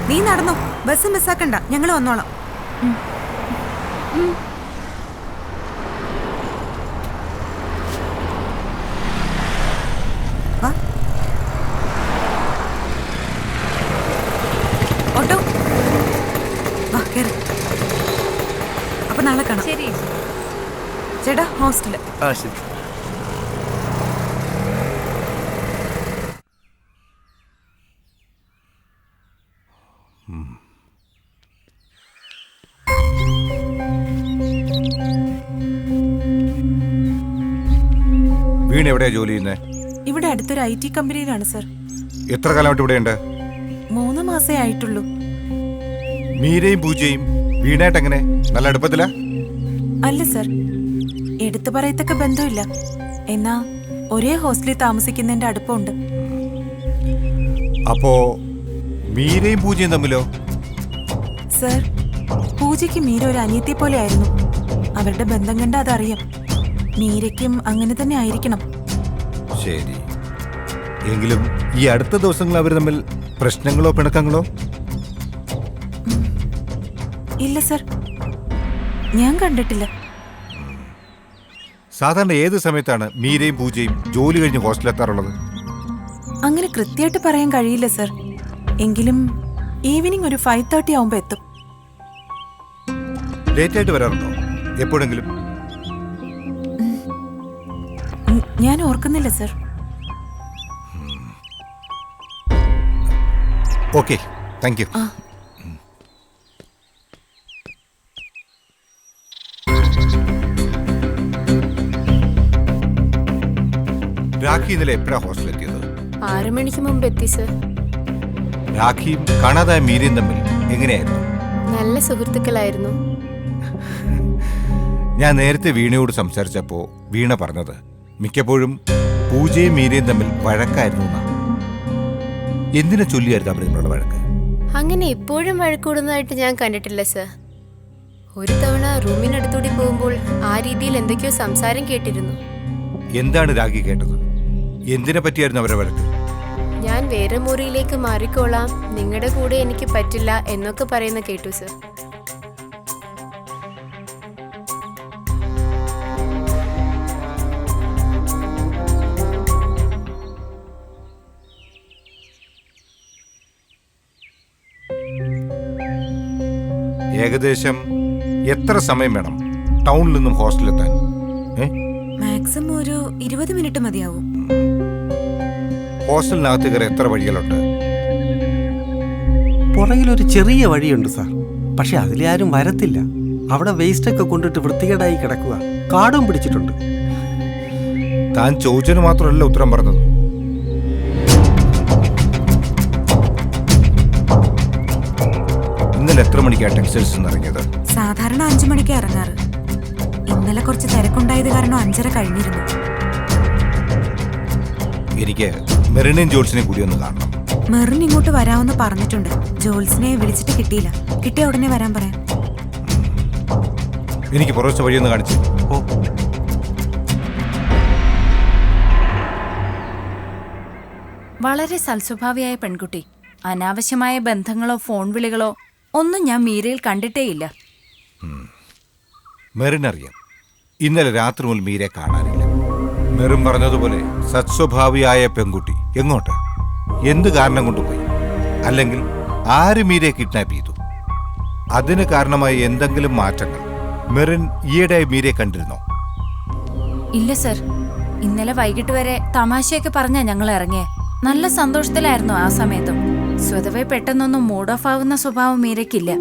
നീ നടന്നോ, ബസ് മിസ്സാക്കണ്ട, ഞങ്ങൾ വന്നോളാം. വാ. ഓട്ടോ വാ, കേറ്. അപ്പൊ നാളെ കാണാം. ശരി ചേട്ടാ ഹോസ്റ്റല്. ശരി. വീണ് എവിടെയാ ജോലി ചെയ്യുന്നത്? ഇവിടെ അടുത്തൊരു IT കമ്പനിയിലാണ് സർ. എത്ര കാലമായിട്ട് ഇവിടെയുണ്ട്? 3 മാസേ ആയിട്ടുള്ളൂ. മീരയും പൂജയും വീണായിട്ട് എങ്ങനെ? നല്ല അടുപ്പത്തിലാ? അല്ല സർ, എടുത്തു പറയത്തക്ക ബന്ധമില്ല. എന്നാ ഒരേ ഹോസ്റ്റലിൽ താമസിക്കുന്നതിന്റെ അടുപ്പമുണ്ട്. അപ്പോ മീരയും പൂജയും തമ്മിലോ? സർ, പൂജയ്ക്ക് മീര ഒരു അനിയത്തെ പോലെ ആയിരുന്നു. അവരുടെ ബന്ധം കണ്ട അതറിയാം. മീരയ്ക്കും അങ്ങനെ തന്നെ ആയിരിക്കണം. ശരി. എങ്കിലും ഈ അടുത്ത ദിവസങ്ങൾ അവർ തമ്മിൽ പ്രശ്നങ്ങളോ പിണക്കങ്ങളോ? ഇല്ല സർ, ഞാൻ കണ്ടിട്ടില്ല. സാധാരണ ഏത് സമയത്താണ് മീരയും പൂജയും ജോലി കഴിഞ്ഞ് ഹോസ്റ്റലിലെത്താറുള്ളത്? അങ്ങനെ കൃത്യമായിട്ട് പറയാൻ കഴിയില്ല സർ. എങ്കിലും ഈവനിങ് ഒരു 5:30 ആവുമ്പോ എത്തും. ലേറ്റ് ആയിട്ട് വരാറുണ്ടോ എപ്പോഴെങ്കിലും? ഞാൻ ഓർക്കുന്നില്ല sir. Okay, thank U. Rakhi ഇന്നലെ എപ്പോഴാ ഹോസ്റ്റലിലെത്തിയത്? 6 മണിക്ക് മുമ്പ് എത്തി സർ. രാഖിയും കാണാതായ മീരയും തമ്മിൽ എങ്ങനെയായിരുന്നു? നല്ല സുഹൃത്തുക്കളായിരുന്നു. ഞാൻ നേരത്തെ വീണയോട് സംസാരിച്ചപ്പോ വീണ പറഞ്ഞത് മിക്കപ്പോഴും പൂജയും മീരയും തമ്മിൽ വഴക്കായിരുന്നു എന്നാ. എന്തിനെ ചൊല്ലിയായിരുന്നു അവർ തമ്മിലുള്ള വഴക്ക്? അങ്ങനെ എപ്പോഴും വഴക്കൂടുന്നതായിട്ട് ഞാൻ കണ്ടിട്ടില്ല സർ. ഒരു തവണ റൂമിനടുത്തൂടി പോകുമ്പോൾ ആ രീതിയിൽ എന്തൊക്കെയോ സംസാരം കേട്ടിരുന്നു. എന്താണ് രാഖി കേട്ടത്? എന്തിനെ പറ്റിയായിരുന്നു അവരുടെ വഴക്ക്? ഞാൻ വേറെ മുറിയിലേക്ക് മാറിക്കോളാം, നിങ്ങളുടെ കൂടെ എനിക്ക് പറ്റില്ല എന്നൊക്കെ പറയുന്ന കേട്ടു സർ. ഏകദേശം എത്ര സമയം വേണം ടൗണിൽ നിന്നും ഹോസ്റ്റലിലെത്താൻ? മാക്സിമം ഒരു 20 മിനിറ്റ് മതിയാവും. ഹോസ്റ്റലിനകത്ത് കയറി എത്ര വഴികളുണ്ട്? പുറകിലൊരു ചെറിയ വഴിയുണ്ട് സാർ, പക്ഷെ അതിലെ ആരും വരത്തില്ല. അവിടെ വേസ്റ്റൊക്കെ കൊണ്ടിട്ട് വൃത്തികേടായി കിടക്കുക, കാടും പിടിച്ചിട്ടുണ്ട്. താൻ ചോദിച്ചതിന് മാത്രമല്ല ഉത്തരം പറഞ്ഞത്. ഇന്നലെ എത്ര മണിക്കാണ് ടെക്സ്റ്റൈൽസിൽ നിന്ന് ഇറങ്ങിയത്? സാധാരണ 5 മണിക്ക് ഇറങ്ങാറ്. ഇന്നലെ കുറച്ച് തിരക്കുണ്ടായത് കാരണം 5:30 കഴിഞ്ഞിരുന്നു. എനിക്ക് മെറിനെയും ജോൾസിനെയും കൂടി ഒന്ന് കാണണം. മെറിൻ ഇങ്ങോട്ട് വരാമെന്ന് പറഞ്ഞിട്ടുണ്ട്. ജോൾസിനെ വിളിച്ചിട്ട് കിട്ടിയില്ല. കിട്ടിയ ഉടനെ വരാൻ പറയാം. എനിക്ക് പുറത്തെ വഴിയൊന്ന് കാണിച്ചു. ഓ, വളരെ സൽസ്വഭാവിയായ പെൺകുട്ടി. അനാവശ്യമായ ബന്ധങ്ങളോ ഫോൺ വിളികളോ ഒന്നും ഞാൻ മീരയിൽ കണ്ടിട്ടേയില്ല. മെറിനറിയാം ഇന്നലെ രാത്രി മുതൽ മീരെ കാണാനില്ല. മെറിൻ പറഞ്ഞതുപോലെ സത്സ്വഭാവിയായ പെൺകുട്ടി എങ്ങോട്ട്, എന്ത് കാരണം കൊണ്ടുപോയി, അല്ലെങ്കിൽ ആര് മീരെ കിഡ്നാപ്പ് ചെയ്തു? അതിന് കാരണമായി എന്തെങ്കിലും മാറ്റങ്ങൾ മെറിൻ ഈയിടെയായി മീരെ കണ്ടിരുന്നോ? ഇല്ല സർ, ഇന്നലെ വൈകിട്ട് വരെ തമാശയൊക്കെ പറഞ്ഞാ ഞങ്ങൾ ഇറങ്ങിയേ. നല്ല സന്തോഷത്തിലായിരുന്നു ആ സമയത്തും. സ്വതവേ പെട്ടെന്നൊന്നും മൂഡ് ഓഫ് ആവുന്ന സ്വഭാവം മീരയ്ക്കില്ല.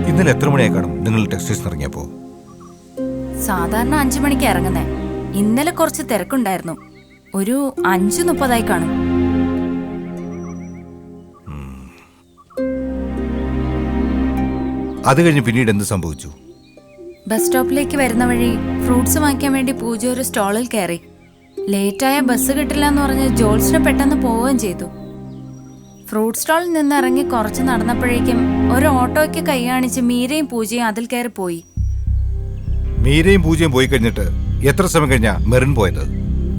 ഇന്നലെ എത്ര മണിയായി കാണും നിങ്ങൾ ടെക്സ്റ്റൈൽസ് ഇറങ്ങിയപ്പോ? സാധാരണ 5 മണിക്ക് ഇറങ്ങുന്നേ. ഇന്നലെ കുറച്ച് തിരക്കുണ്ടായിരുന്നു. ഒരു 5:30 കാണും. അത് കഴിഞ്ഞ് പിന്നീട് എന്ത് സംഭവിച്ചു? ബസ് സ്റ്റോപ്പിലേക്ക് വരുന്ന വഴി ഫ്രൂട്ട്സ് വാങ്ങിക്കാൻ വേണ്ടി പൂജ ഒരു സ്റ്റോളിൽ കയറി. ലേറ്റായ ബസ് കിട്ടില്ല എന്ന് പറഞ്ഞ് ജോൾസിനെ പെട്ടെന്ന് പോവുകയും ചെയ്തു. ഫ്രൂട്ട് സ്റ്റോളിൽ നിന്ന് ഇറങ്ങി കുറച്ച് നടന്നപ്പോഴേക്കും ഒരു ഓട്ടോയ്ക്ക് കൈ കാണിച്ച് മീരയും പൂജയും അതിൽ കയറി പോയി. മീരയും പൂജയും പോയി കഴിഞ്ഞിട്ട് എത്ര സമയം കഴിഞ്ഞാ മെറിൻ പോയത്?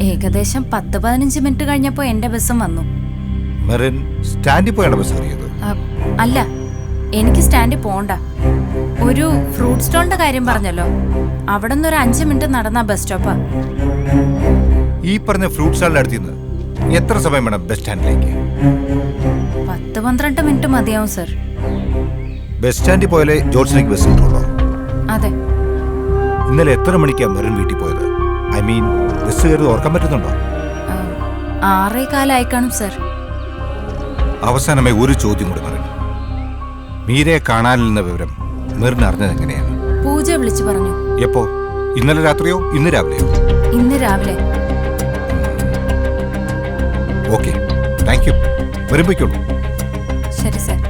ഏകദേശം 10-15 മിനിറ്റ് കഴിഞ്ഞപ്പോ എന്റെ ബസ്സും വന്നു. മെറിൻ സ്റ്റാൻഡിൽ പോയാണ് ബസ് കയറിയത്? അല്ല, എനിക്ക് സ്റ്റാൻഡിൽ പോണ്ട. ഒരു ഫ്രൂട്ട് സ്റ്റോളിന്റെ കാര്യം പറഞ്ഞല്ലോ, അവിടെ നിന്ന് ഒരു 5 മിനിറ്റ് നടന്ന ബസ് സ്റ്റോപ്പാ. ഈ പറഞ്ഞ ഫ്രൂട്ട് സ്റ്റാളിന്റെ അടുത്ത് നിന്ന് എത്ര സമയം വേണം ബസ് സ്റ്റാൻഡിലേക്ക്? 10-12 മിനിറ്റ് മതിയാവും സർ. ബസ് സ്റ്റാൻഡിൽ പോയാലേ ജോൾസിലേക്ക് ബസ് കിട്ടുള്ളൂ? അതെ. ഇന്നലെ എത്ര മണിക്കാണ് മെറിൻ വീട്ടിൽ പോയത്? ഐ മീൻ ബസ് കയറി ഓർക്കാൻ പറ്റുന്നുണ്ടോ? 6:15 കാണും സർ. അവസാനമായി ഒരു ചോദ്യം കൂടി മെറിൻ. മീരയെ കാണാനില്ലെന്ന വിവരം മെറിൻ അറിഞ്ഞത് എങ്ങനെയാണ്? പൂജ വിളിച്ചു പറഞ്ഞു. എപ്പോ? ഇന്നലെ രാത്രിയോ ഇന്ന് രാവിലെയോ? ഇന്ന് രാവിലെ. Okay, thank you. വരുമ്പോഴേക്കുള്ളൂ. ശരി സർ.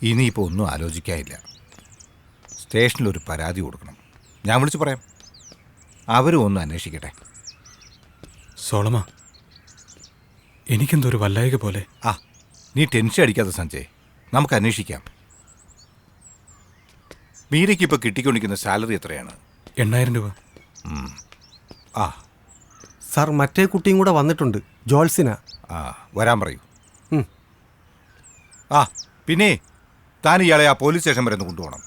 ഇനിയിപ്പോൾ ഒന്നും ആലോചിക്കാനില്ല. സ്റ്റേഷനിലൊരു പരാതി കൊടുക്കണം. ഞാൻ വിളിച്ചു പറയാം. അവരും ഒന്ന് അന്വേഷിക്കട്ടെ. സോളമ, എനിക്കെന്തോ ഒരു വല്ലായിക പോലെ. ആ, നീ ടെൻഷൻ അടിക്കാതെ സഞ്ജയ്, നമുക്ക് അന്വേഷിക്കാം. മീരയ്ക്ക് ഇപ്പോൾ കിട്ടിക്കൊണ്ടിരിക്കുന്ന സാലറി എത്രയാണ്? 8,000 രൂപ. ആ സാർ, മറ്റേ കുട്ടിയും കൂടെ വന്നിട്ടുണ്ട്, ജോൾസിന. ആ, വരാൻ പറയൂ. ഉം. ആ, പിന്നെ താൻ ഇയാളെ ആ പോലീസ് സ്റ്റേഷൻ വരെ ഒന്ന് കൊണ്ടുപോകണം.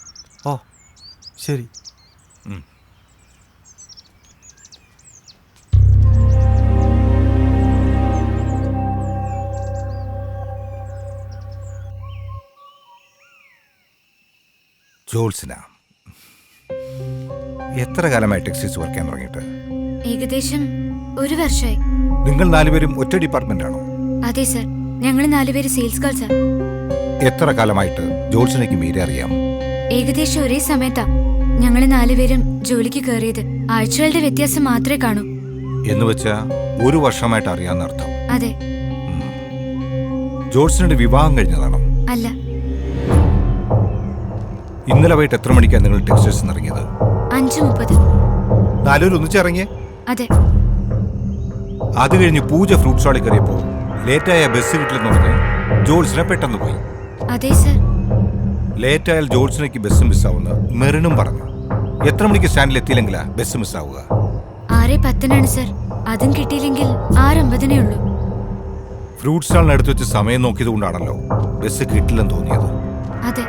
ഓ, ശരി. ജോൾസിന, എത്ര കാലമായി ടെക്സ്റ്റൈൽസ് വർക്ക് ചെയ്യാൻ തുടങ്ങിയിട്ട്? ഏകദേശം 1 വർഷമായി. നിങ്ങൾ 4 പേരും ഒറ്റ ഡിപ്പാർട്ട്മെന്റ് ആണോ? അതെ സർ, ഞങ്ങൾ 4 പേര് സെയിൽസ് ഗേൾസാ. എത്ര കാലമായിട്ട് ജോത്സനയ്ക്ക് മീരെ അറിയാം? ഏകദേശം ഒരേ സമയത്താ ഞങ്ങൾ 4 പേരും ജോലിക്ക് കയറിയത്. ആഴ്ചകളുടെ വ്യത്യാസം മാത്രമേ കാണൂ. എന്ന് വെച്ചാ 1 വർഷമായിട്ട് അറിയാന്നർത്ഥം. അതെ. ജോത്സനയുടെ വിവാഹം കഴിഞ്ഞതാണോ? അല്ല. ഇന്നലെ വൈകിട്ട് എത്ര മണിക്കാണ് നിങ്ങൾ ടെക്സ്റ്റൈൽസ് ഇറങ്ങിയത്? 5:30. 4 പേര് ഒന്നിച്ചിറങ്ങിയേ? അതെ. അത് കഴിഞ്ഞ് പൂജ ഫ്രൂട്ട് സ്റ്റാളിൽ കയറിയപ്പോ ലേറ്റായ ബസ് കിട്ടില്ലെന്ന് പറഞ്ഞ് ജോത്സന പെട്ടെന്ന് പോയി. അതെ സർ. ലേറ്റായാൽ ജോത്സനയ്ക്ക് ബസ് മിസ്സാവുന്ന മെറിനും പറഞ്ഞു. എത്ര മണിക്ക് സ്റ്റാൻഡിൽ എത്തിയില്ലെങ്കിലാ ബസ് മിസ്സാവുക? 6:10 സർ. അതും കിട്ടിയില്ലെങ്കിൽ 6:50 ഉള്ളൂ. ഫ്രൂട്ട് സ്റ്റാളിനടുത്ത് വെച്ച് സമയം നോക്കിയത് കൊണ്ടാണല്ലോ ബസ് കിട്ടില്ലെന്ന് തോന്നിയത്. അതെ.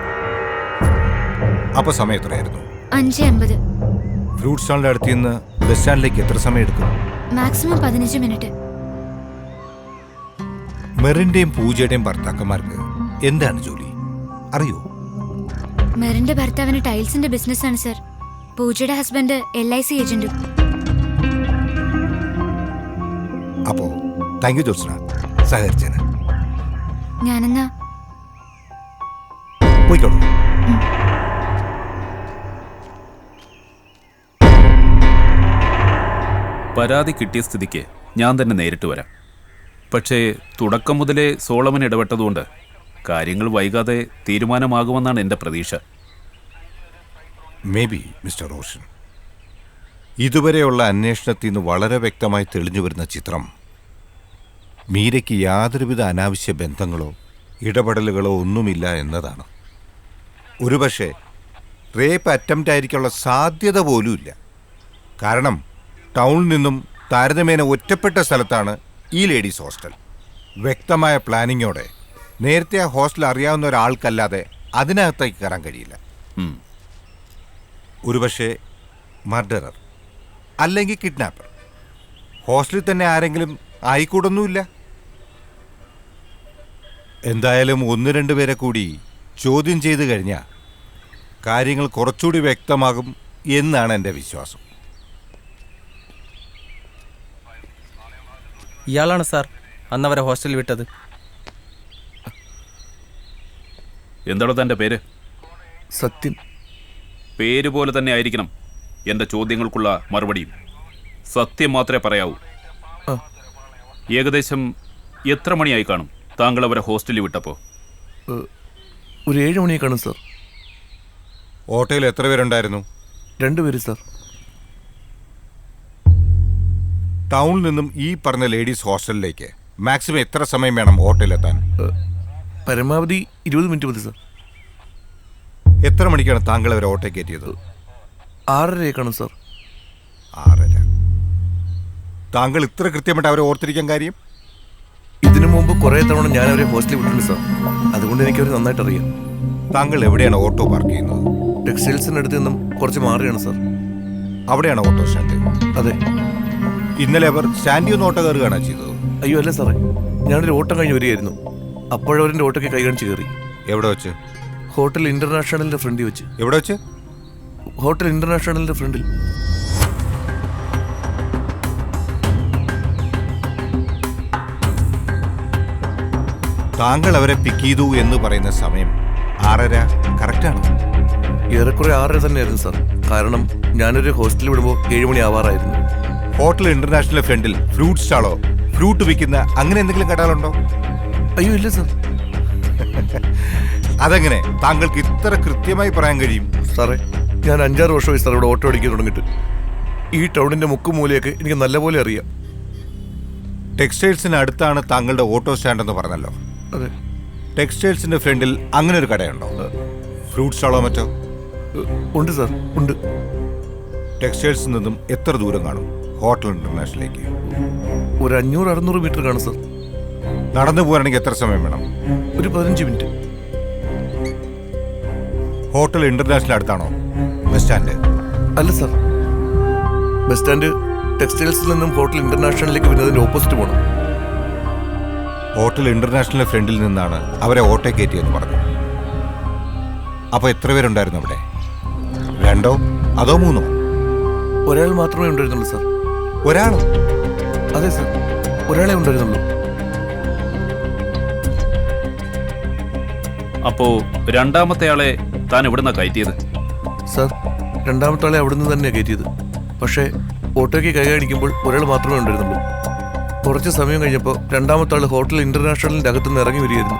അപ്പൊ സമയം എത്രയായിരുന്നു? 5:50. ഫ്രൂട്ട് സ്റ്റാളിന്റെ അടുത്ത് നിന്ന് ബസ് സ്റ്റാൻഡിലേക്ക് എത്ര സമയം എടുക്കും? Maximum 15 minute. മെറിന്റെയും പൂജയുടെയും ഭർത്താക്കന്മാർക്ക് എന്താണ് ജോലി അറിയോ? മെറിന്റെ ഭർത്താവിന് ടൈൽസിന്റെ ബിസിനസ്സാണ് സർ. പൂജയുടെ ഹസ്ബൻഡ് LIC ഏജന്റും. അപ്പോ താങ്ക് യു ജോത്സന, സഹകരിച്ചേന്. ഞാനെന്നാ പോയിക്കോളൂ. പരാതി കിട്ടിയ സ്ഥിതിക്ക് ഞാൻ തന്നെ നേരിട്ട് വരാം. പക്ഷേ തുടക്കം മുതലേ സോളമൻ ഇടപെട്ടതുകൊണ്ട് കാര്യങ്ങൾ വൈകാതെ തീരുമാനമാകുമെന്നാണ് എൻ്റെ പ്രതീക്ഷ. May be mister Roshan. ഇതുവരെയുള്ള അന്വേഷണത്തിൽ നിന്ന് വളരെ വ്യക്തമായി തെളിഞ്ഞു വരുന്ന ചിത്രം മീരയ്ക്ക് യാതൊരുവിധ അനാവശ്യ ബന്ധങ്ങളോ ഇടപെടലുകളോ ഒന്നുമില്ല എന്നതാണ്. ഒരുപക്ഷെ റേപ്പ് അറ്റംപ്റ്റ് ആയിരിക്കാനുള്ള സാധ്യത പോലുമില്ല. കാരണം ടൗണിൽ നിന്നും താരതമ്യേന ഒറ്റപ്പെട്ട സ്ഥലത്താണ് ഈ ലേഡീസ് ഹോസ്റ്റൽ. വ്യക്തമായ പ്ലാനിങ്ങോടെ നേരത്തെ ആ ഹോസ്റ്റൽ അറിയാവുന്ന ഒരാൾക്കല്ലാതെ അതിനകത്തേക്ക് കയറാൻ കഴിയില്ല. ഒരുപക്ഷെ മർഡറർ അല്ലെങ്കിൽ കിഡ്നാപ്പർ. ഹോസ്റ്റലിൽ തന്നെ ആരെങ്കിലും ആയിക്കൂടൊന്നുമില്ല. എന്തായാലും 1-2 പേരെ കൂടി ചോദ്യം ചെയ്തു കഴിഞ്ഞാൽ കാര്യങ്ങൾ കുറച്ചുകൂടി വ്യക്തമാകും എന്നാണ് എൻ്റെ വിശ്വാസം. ഇയാളാണ് സാർ അന്നവരെ ഹോസ്റ്റലിൽ വിട്ടത്. എന്താണോ തൻ്റെ പേര്? സത്യം. പേര് പോലെ തന്നെ ആയിരിക്കണം എൻ്റെ ചോദ്യങ്ങൾക്കുള്ള മറുപടിയും. സത്യം മാത്രമേ പറയാവൂ. ഏകദേശം എത്ര മണിയായി കാണും താങ്കൾ അവരെ ഹോസ്റ്റലിൽ വിട്ടപ്പോൾ? ഒരു 7 മണിയെ കാണും സാർ. ഓട്ടോയിൽ എത്ര പേരുണ്ടായിരുന്നു? 2 പേര് സാർ. ടൗണിൽ നിന്നും ഈ പറഞ്ഞ ലേഡീസ് ഹോസ്റ്റലിലേക്ക് മാക്സിമം എത്ര സമയം വേണം ഓട്ടോയിലെത്താൻ? പരമാവധി 20 മിനിറ്റ് മതി സാർ. എത്ര മണിക്കാണ് താങ്കൾ അവരെ ഓട്ടോ കയറ്റിയത്? 6:30 കാണും സാർ. 6:30. താങ്കൾ ഇത്ര കൃത്യമായിട്ട് അവരെ ഓർത്തിരിക്കാൻ കാര്യം? ഇതിനു മുമ്പ് കുറേ തവണ ഞാൻ അവരെ ഹോസ്റ്റലിൽ വിട്ടിട്ടുണ്ട് സാർ. അതുകൊണ്ട് എനിക്ക് അവർ നന്നായിട്ട് അറിയാം. താങ്കൾ എവിടെയാണ് ഓട്ടോ പാർക്ക് ചെയ്യുന്നത്? ടെക്സ്റ്റൈൽസിനടുത്ത് നിന്നും കുറച്ച് മാറിയാണ് സാർ. അവിടെയാണ് ഓട്ടോ സ്റ്റാൻഡ്? അതെ. ഇന്നലെ അവർ സ്റ്റാൻഡിൽ നിന്ന് ഓട്ടോ കയറുകയാണോ ചെയ്തത്? അയ്യോ അല്ല സാറേ, ഞാനൊരു ഓട്ടം കഴിഞ്ഞ് വരികയായിരുന്നു. അപ്പോഴവരെൻ്റെ ഓട്ടോയ്ക്ക് കൈ കാണിച്ച് കയറി. എവിടെ വെച്ച്? ഹോട്ടൽ ഇന്റർനാഷണലിന്റെ ഫ്രണ്ടിൽ വെച്ച്. എവിടെ വെച്ച്? ഹോട്ടൽ ഇന്റർനാഷണലിന്റെ ഫ്രണ്ടിൽ. താങ്കൾ അവരെ പിക്ക് ചെയ്തു എന്ന് പറയുന്ന സമയം 6:30 കറക്റ്റാണ്? ഏറെക്കുറെ 6:30 തന്നെയായിരുന്നു സാർ. കാരണം ഞാനൊരു ഹോസ്റ്റലിൽ വിടുമ്പോൾ 7 മണി ആവാറായിരുന്നു. ഹോട്ടൽ ഇന്റർനാഷണൽ ഫ്രണ്ടിൽ ഫ്രൂട്ട് സ്റ്റാളോ ഫ്രൂട്ട് വിൽക്കുന്ന അങ്ങനെ എന്തെങ്കിലും കടകളുണ്ടോ? അയ്യോ ഇല്ല സാർ. അതെങ്ങനെ താങ്കൾക്ക് ഇത്ര കൃത്യമായി പറയാൻ കഴിയും? സാറേ, ഞാൻ 5-6 വർഷമായി സാർ ഇവിടെ ഓട്ടോ അടിക്കാൻ തുടങ്ങിയിട്ട്. ഈ ടൗണിന്റെ മുക്കുമൂലയൊക്കെ എനിക്ക് നല്ലപോലെ അറിയാം. ടെക്സ്റ്റൈൽസിന് അടുത്താണ് താങ്കളുടെ ഓട്ടോ സ്റ്റാൻഡ് എന്ന് പറഞ്ഞല്ലോ. അതെ. ടെക്സ്റ്റൈൽസിന്റെ ഫ്രണ്ടിൽ അങ്ങനെ ഒരു കടയുണ്ടോ? ഫ്രൂട്ട് സ്റ്റാളോ മറ്റോ? ഉണ്ട് സാർ, ഉണ്ട്. ടെക്സ്റ്റൈൽസിൽ നിന്നും എത്ര ദൂരം കാണും ഹോട്ടൽ ഇന്റർനാഷണലിലേക്ക്? ഒരു 500-600 മീറ്റർ കാണും സാർ. നടന്നു പോകാനാണെങ്കിൽ എത്ര സമയം വേണം? ഒരു 15 മിനിറ്റ്. ഹോട്ടൽ ഇന്റർനാഷണൽ അടുത്താണോ ബസ് സ്റ്റാൻഡ്? അല്ല സാർ, ബസ് സ്റ്റാൻഡ് ടെക്സ്റ്റൈൽസിൽ നിന്നും ഹോട്ടൽ ഇന്റർനാഷണലിലേക്ക് വരുന്നതിന്റെ ഓപ്പോസിറ്റ് പോകണം. ഹോട്ടൽ ഇന്റർനാഷണൽ ഫ്രണ്ടിൽ നിന്നാണ് അവരെ ഓട്ടോ കയറ്റിയെന്ന് പറഞ്ഞു. അപ്പൊ എത്ര പേരുണ്ടായിരുന്നു അവിടെ? 2 അതോ 3? ഒരാൾ മാത്രമേ ഉണ്ടായിരുന്നുള്ളൂ സാർ. ഒരാൾ? അതെ സാർ, ഒരാളെ ഉണ്ടായിരുന്നുള്ളൂ. അപ്പോ രണ്ടാമത്തെ ആളെ താൻ എവിടുന്നാ കയറ്റിയത്? സാർ, രണ്ടാമത്തെ ആളെ അവിടുന്ന് തന്നെയാണ് കയറ്റിയത്. പക്ഷേ ഓട്ടോയ്ക്ക് കൈ കാണിക്കുമ്പോൾ ഒരാൾ മാത്രമേ ഉണ്ടായിരുന്നുള്ളൂ. കുറച്ച് സമയം കഴിഞ്ഞപ്പോൾ രണ്ടാമത്തെ ആൾ ഹോട്ടൽ ഇന്റർനാഷണലിന്റെ അകത്തുനിന്ന് ഇറങ്ങി വരികയായിരുന്നു.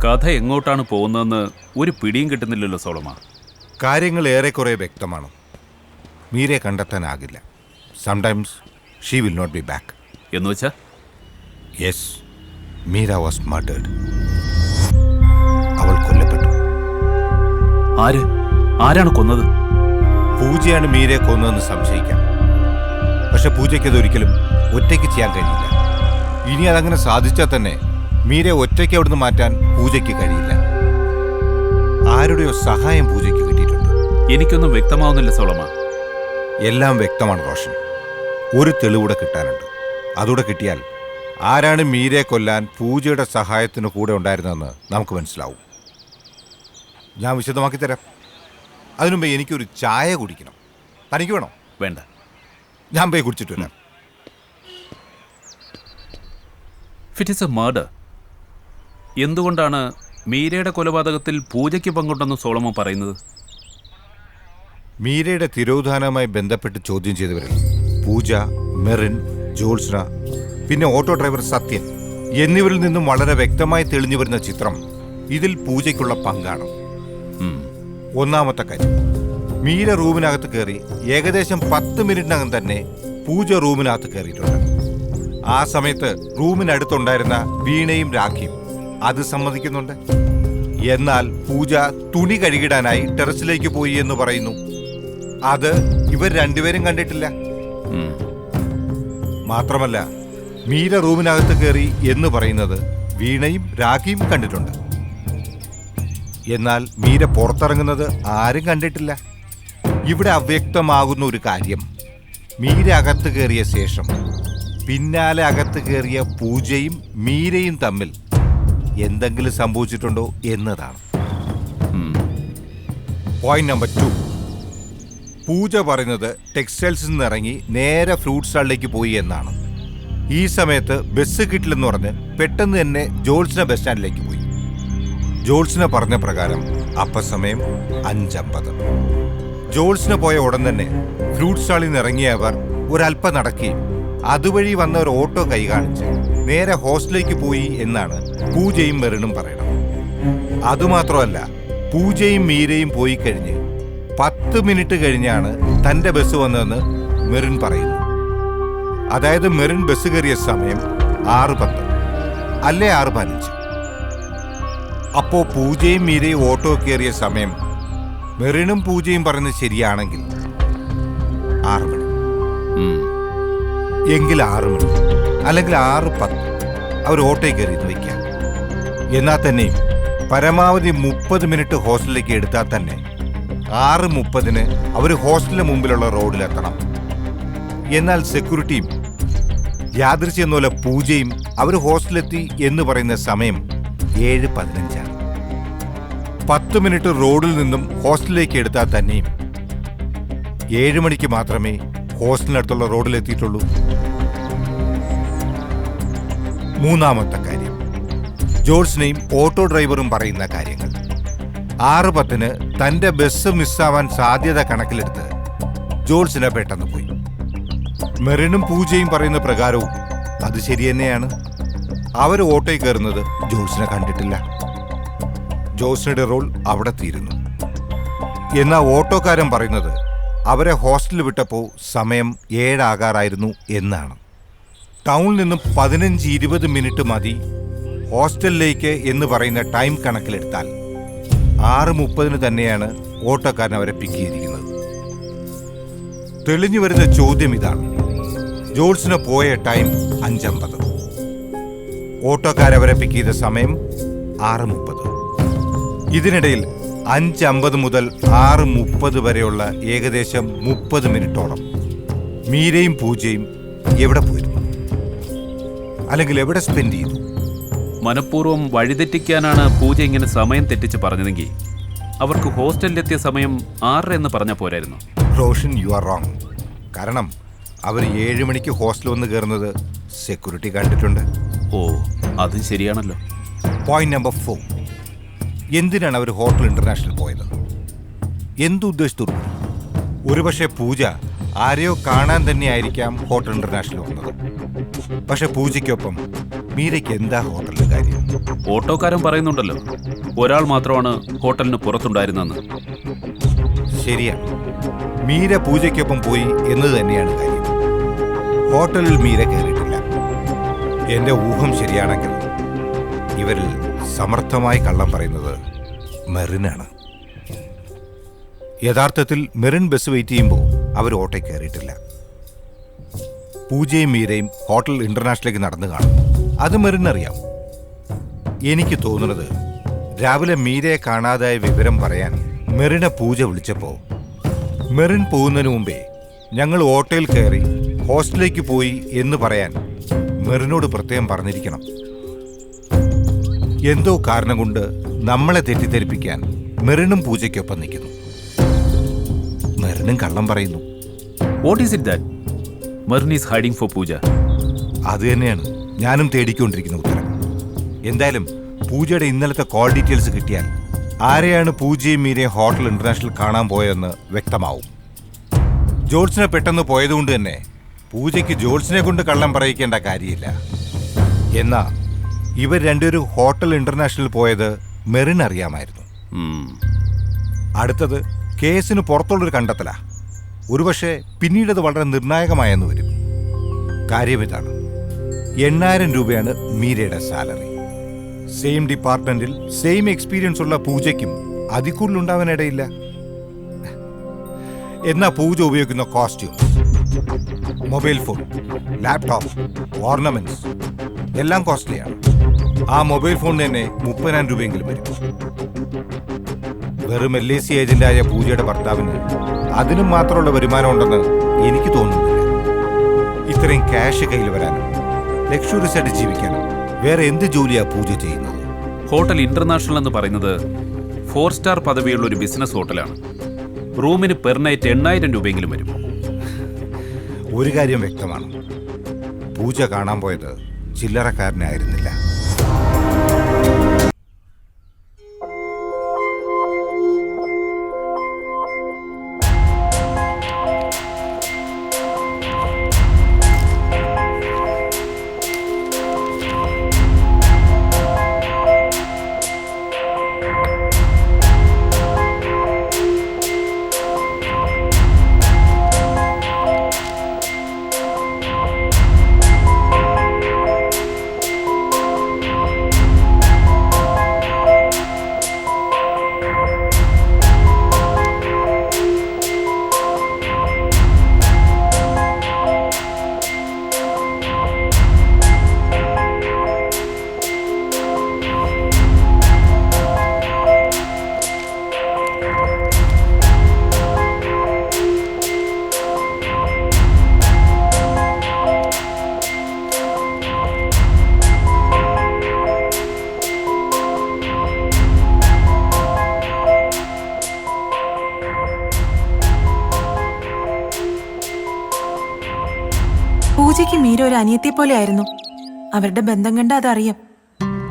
കഥ എങ്ങോട്ടാണ് പോകുന്നതെന്ന് ഒരു പിടിയും കിട്ടുന്നില്ലല്ലോ സോളമ. കാര്യങ്ങൾ ഏറെക്കുറെ വ്യക്തമാണ്. മീരയെ കണ്ടെത്താനാകില്ല. Sometimes she will not be back. എന്ന് വെച്ചാ? Yes, Meera was murdered. അവൾ കൊല്ലപ്പെട്ടു. ആരാണ് കൊന്നത്? പൂജയാണ് മീരയെ കൊന്നതെന്ന് സംശയിക്കാം. പക്ഷെ പൂജയ്ക്ക് അതൊരിക്കലും ഒറ്റയ്ക്ക് ചെയ്യാൻ കഴിയില്ല. ഇനി അതങ്ങനെ സാധിച്ചാൽ തന്നെ മീരയെ ഒറ്റയ്ക്ക് അവിടുന്ന് മാറ്റാൻ പൂജയ്ക്ക് കഴിയില്ല. ആരുടെയോ സഹായം പൂജയ്ക്ക് കിട്ടിയിട്ടുണ്ട്. എനിക്കൊന്നും വ്യക്തമാവുന്നില്ല സോളമ. എല്ലാം വ്യക്തമാണ് റോഷൻ. ഒരു തെളിവൂടെ കിട്ടാനുണ്ട്. അതുകൂടെ കിട്ടിയാൽ ആരാണ് മീരയെ കൊല്ലാൻ പൂജയുടെ സഹായത്തിന് കൂടെ ഉണ്ടായിരുന്നതെന്ന് നമുക്ക് മനസ്സിലാവും. ഞാൻ വിശദമാക്കി തരാം. അതിനുമുമ്പ് എനിക്കൊരു ചായ കുടിക്കണം. തനിക്ക് വേണോ? വേണ്ട, ഞാൻ പോയി കുടിച്ചിട്ട് വരാം. It is A murder. എന്തുകൊണ്ടാണ് മീരയുടെ കൊലപാതകത്തിൽ പൂജയ്ക്ക് പങ്കുണ്ടെന്ന് സോളമൻ പറയുന്നത്? മീരയുടെ തിരോധാനവുമായി ബന്ധപ്പെട്ട് ചോദ്യം ചെയ്തവരിൽ പൂജ, മെറിൻ, ജോത്സ്ന, പിന്നെ ഓട്ടോ ഡ്രൈവർ സത്യൻ എന്നിവരിൽ നിന്നും വളരെ വ്യക്തമായി തെളിഞ്ഞു വരുന്ന ചിത്രം ഇതിൽ പൂജയ്ക്കുള്ള പങ്കാണ്. ഒന്നാമത്തെ കാര്യം, മീര റൂമിനകത്ത് കയറി ഏകദേശം 10 മിനിറ്റിനകം തന്നെ പൂജ റൂമിനകത്ത് കയറിയിട്ടുണ്ട്. ആ സമയത്ത് റൂമിനടുത്തുണ്ടായിരുന്ന വീണയും രാഖിയും അത് സമ്മതിക്കുന്നുണ്ട്. എന്നാൽ പൂജ തുണി കഴുകിടാനായി ടെറസിലേക്ക് പോയി എന്ന് പറയുന്നു. അത് ഇവർ രണ്ടുപേരും കണ്ടിട്ടില്ല. മാത്രമല്ല, മീര റൂമിനകത്ത് കയറി എന്ന് പറയുന്നത് വീണയും രാഖിയും കണ്ടിട്ടുണ്ട്. എന്നാൽ മീര പുറത്തിറങ്ങുന്നത് ആരും കണ്ടിട്ടില്ല. ഇവിടെ അവ്യക്തമാകുന്ന ഒരു കാര്യം, മീര അകത്ത് കയറിയ ശേഷം പിന്നാലെ അകത്ത് കയറിയ പൂജയും മീരയും തമ്മിൽ എന്തെങ്കിലും സംഭവിച്ചിട്ടുണ്ടോ എന്നതാണ്. പോയിന്റ് നമ്പർ 2, പൂജ പറയുന്നത് ടെക്സ്റ്റൈൽസിൽ നിന്ന് ഇറങ്ങി നേരെ ഫ്രൂട്ട് സ്റ്റാളിലേക്ക് പോയി എന്നാണ്. ഈ സമയത്ത് ബസ് കിട്ടില്ലെന്ന് പറഞ്ഞ് പെട്ടെന്ന് തന്നെ ജോൾസിന ബസ് സ്റ്റാൻഡിലേക്ക് പോയി. ജോൾസിന പറഞ്ഞ പ്രകാരം അപ്പ സമയം 5:50. ജോൾസിന പോയ ഉടൻ തന്നെ ഫ്രൂട്ട് സ്റ്റാളിൽ നിന്ന് ഇറങ്ങിയ അവർ ഒരല്പം നടക്കുകയും അതുവഴി വന്ന ഒരു ഓട്ടോ കൈ കാണിച്ച് നേരെ ഹോസ്റ്റലിലേക്ക് പോയി എന്നാണ് പൂജയും മെറിനും പറയണം. അതുമാത്രമല്ല, പൂജയും മീരയും പോയി കഴിഞ്ഞ് 10 മിനിറ്റ് കഴിഞ്ഞാണ് തന്റെ ബസ് വന്നതെന്ന് മെറിൻ പറയുന്നു. അതായത് മെറിൻ ബസ് കയറിയ സമയം 6:10 അല്ലേ 6:15. അപ്പോ പൂജയും മീരയും ഓട്ടോ കയറിയ സമയം മെറിനും പൂജയും പറയുന്നത് ശരിയാണെങ്കിൽ 6 മണി. എങ്കിൽ 6 മണി അല്ലെങ്കിൽ 6:10 അവർ ഓട്ടോയിൽ കയറിയെന്ന് വയ്ക്കാം. എന്നാൽ തന്നെയും പരമാവധി 30 മിനിറ്റ് ഹോസ്റ്റലിലേക്ക് എടുത്താൽ തന്നെ 6:30 അവർ ഹോസ്റ്റലിന് മുമ്പിലുള്ള റോഡിലെത്തണം. എന്നാൽ സെക്യൂരിറ്റിയും യാദൃശ്യം പോലെ പൂജയും അവർ ഹോസ്റ്റലിലെത്തി എന്ന് പറയുന്ന സമയം 7:15. 10 മിനിറ്റ് റോഡിൽ നിന്നും ഹോസ്റ്റലിലേക്ക് എടുത്താൽ തന്നെയും 7 മണിക്ക് മാത്രമേ ഹോസ്റ്റലിനടുത്തുള്ള റോഡിലെത്തിയിട്ടുള്ളൂ. മൂന്നാമത്തെ കാര്യം, ജോൾസിനെയും ഓട്ടോ ഡ്രൈവറും പറയുന്ന കാര്യങ്ങൾ. 6:10 തന്റെ ബസ് മിസ്സാവാൻ സാധ്യത കണക്കിലെടുത്ത് ജോൾസിനെ പെട്ടെന്ന് പോയി. മെറിനും പൂജയും പറയുന്ന പ്രകാരവും അത് ശരി തന്നെയാണ്. അവർ ഓട്ടോയിൽ കയറുന്നത് ജോൾസിനെ കണ്ടിട്ടില്ല. ജോൾസിനയുടെ റോൾ അവിടെ തീരുന്നു. എന്നാൽ ഓട്ടോക്കാരൻ പറയുന്നത് അവരെ ഹോസ്റ്റലിൽ വിട്ടപ്പോൾ സമയം 7 ആകാറായിരുന്നു എന്നാണ്. ടൗണിൽ നിന്നും 15-20 മിനിറ്റ് മതി ഹോസ്റ്റലിലേക്ക് എന്ന് പറയുന്ന ടൈം കണക്കിലെടുത്താൽ 6:30 തന്നെയാണ് ഓട്ടോക്കാരൻ അവരെ പിക്ക് ചെയ്തിരിക്കുന്നത്. തെളിഞ്ഞു വരുന്ന ചോദ്യം ഇതാണ്, ജോൾസിന് പോയ ടൈം 5:50, ഓട്ടോക്കാരവരെ പിക്ക് ചെയ്ത സമയം 6:30. ഇതിനിടയിൽ 5:50 മുതൽ 6:30 വരെയുള്ള ഏകദേശം 30 മിനിറ്റോളം മീരയും പൂജയും എവിടെ പോയിരുന്നു, അല്ലെങ്കിൽ എവിടെ സ്പെൻഡ് ചെയ്തു? മനഃപൂർവ്വം വഴിതെറ്റിക്കാനാണ് പൂജ ഇങ്ങനെ സമയം തെറ്റിച്ച് പറഞ്ഞതെങ്കിൽ അവർക്ക് ഹോസ്റ്റലിലെത്തിയ സമയം 6 എന്ന് പറഞ്ഞാൽ പോരായിരുന്നു. Roshan, you are wrong. കാരണം അവർ 7 മണിക്ക് ഹോസ്റ്റൽ വന്ന് കയറുന്നത് സെക്യൂരിറ്റി കണ്ടിട്ടുണ്ട്. ഓ, അത് ശരിയാണല്ലോ. പോയിന്റ് നമ്പർ 4, എന്തിനാണ് അവർ ഹോട്ടൽ ഇന്റർനാഷണൽ പോയത്? എന്തുദ്ദേശത്തോടു? ഒരുപക്ഷെ പൂജ ആരെയോ കാണാൻ തന്നെയായിരിക്കാം ഹോട്ടൽ ഇന്റർനാഷണൽ വന്നത്. പക്ഷെ പൂജയ്ക്കൊപ്പം മീരയ്ക്ക് എന്താ ഹോട്ടലിൽ കാര്യം? ഓട്ടോക്കാരൻ പറയുന്നുണ്ടല്ലോ, ഒരാൾ മാത്രമാണ് ഹോട്ടലിന് പുറത്തുണ്ടായിരുന്നെന്ന്. ശരിയാണ്, മീര പൂജയ്ക്കൊപ്പം പോയി എന്നത് തന്നെയാണ് കാര്യം. ഹോട്ടലിൽ മീര കയറിയിട്ടില്ല. എന്റെ ഊഹം ശരിയാണെങ്കിൽ ഇവരിൽ സമർത്ഥമായി കള്ളം പറയുന്നത് മെറിനാണ്. യഥാർത്ഥത്തിൽ മെറിൻ ബസ് വെയിറ്റ് ചെയ്യുമ്പോൾ അവർ ഓട്ടോയിൽ കയറിയിട്ടില്ല. പൂജയും മീരയും ഹോട്ടൽ ഇന്റർനാഷണലിലേക്ക് നടന്നു കാണും. അത് മെറിനറിയാം. എനിക്ക് തോന്നുന്നത് രാവിലെ മീരയെ കാണാതായ വിവരം പറയാൻ മെറിനെ പൂജ വിളിച്ചപ്പോൾ മെറിൻ പോകുന്നതിന് മുമ്പേ ഞങ്ങൾ ഓട്ടോയിൽ കയറി ഹോസ്റ്റലിലേക്ക് പോയി എന്ന് പറയാൻ മെറിനോട് പ്രത്യേകം പറഞ്ഞിരിക്കണം. എന്തോ കാരണം കൊണ്ട് നമ്മളെ തെറ്റിദ്ധരിപ്പിക്കാൻ മെറിനും പൂജയ്ക്കൊപ്പം നിൽക്കുന്നു. മെറിനും കള്ളം പറയുന്നു. What is it that Merin is hiding for Pooja? അത് തന്നെയാണ് ഞാനും തേടിക്കൊണ്ടിരിക്കുന്ന ഉത്തരം. എന്തായാലും പൂജയുടെ ഇന്നലത്തെ കോൾ ഡീറ്റെയിൽസ് കിട്ടിയാൽ ആരെയാണ് പൂജയും മീരയും ഹോട്ടൽ ഇന്റർനാഷണൽ കാണാൻ പോയതെന്ന് വ്യക്തമാവും. ജോൾസിനെ പെട്ടെന്ന് പോയതുകൊണ്ട് തന്നെ പൂജയ്ക്ക് ജോൾസിനെ കൊണ്ട് കള്ളം പറയിക്കേണ്ട കാര്യമില്ല. എന്നാ ഇവർ രണ്ടുപേരും ഹോട്ടൽ ഇന്റർനാഷണൽ പോയത് മെറിൻ അറിയാമായിരുന്നു. അടുത്തത് കേസിന് പുറത്തുള്ളൊരു കണ്ടെത്തലാ. ഒരുപക്ഷെ പിന്നീടത് വളരെ നിർണായകമായെന്ന് വരും. കാര്യം ഇതാണ്, 8,000 രൂപയാണ് മീരയുടെ സാലറി. സെയിം ഡിപ്പാർട്ട്മെന്റിൽ സെയിം എക്സ്പീരിയൻസ് ഉള്ള പൂജയ്ക്കും അതിൽ കൂടുതലുണ്ടാവാനിടയില്ല. എന്നാ പൂജ ഉപയോഗിക്കുന്ന costumes, mobile phone, laptop, ornaments എല്ലാം കോസ്റ്റ്ലിയാണ്. ആ മൊബൈൽ ഫോൺ തന്നെ 30,000 രൂപയെങ്കിലും വരും. വെറും LIC ഏജന്റായ പൂജയുടെ ഭർത്താവിന് അതിനും മാത്രമുള്ള വരുമാനം ഉണ്ടെന്ന് എനിക്ക് തോന്നുന്നില്ല. ഇത്രയും ക്യാഷ് കയ്യിൽ വരാനും ലക്ഷറീസ് ആയിട്ട് ജീവിക്കാനും വേറെ എന്ത് ജോലിയാ പൂജ ചെയ്യുന്നത്? ഹോട്ടൽ ഇന്റർനാഷണൽ എന്ന് പറയുന്നത് 4 സ്റ്റാർ പദവിയുള്ള ഒരു ബിസിനസ് ഹോട്ടലാണ്. റൂമിന് പെർ നൈറ്റ് 8,000 രൂപയെങ്കിലും വരും. ഒരു കാര്യം വ്യക്തമാണ്, പൂജ കാണാൻ പോയത് ചില്ലറക്കാരനായിരുന്നില്ല. പൂജയ്ക്ക് മീര ഒരു അനിയത്തെ പോലെ ആയിരുന്നു. അവരുടെ ബന്ധം കണ്ട അതറിയാം.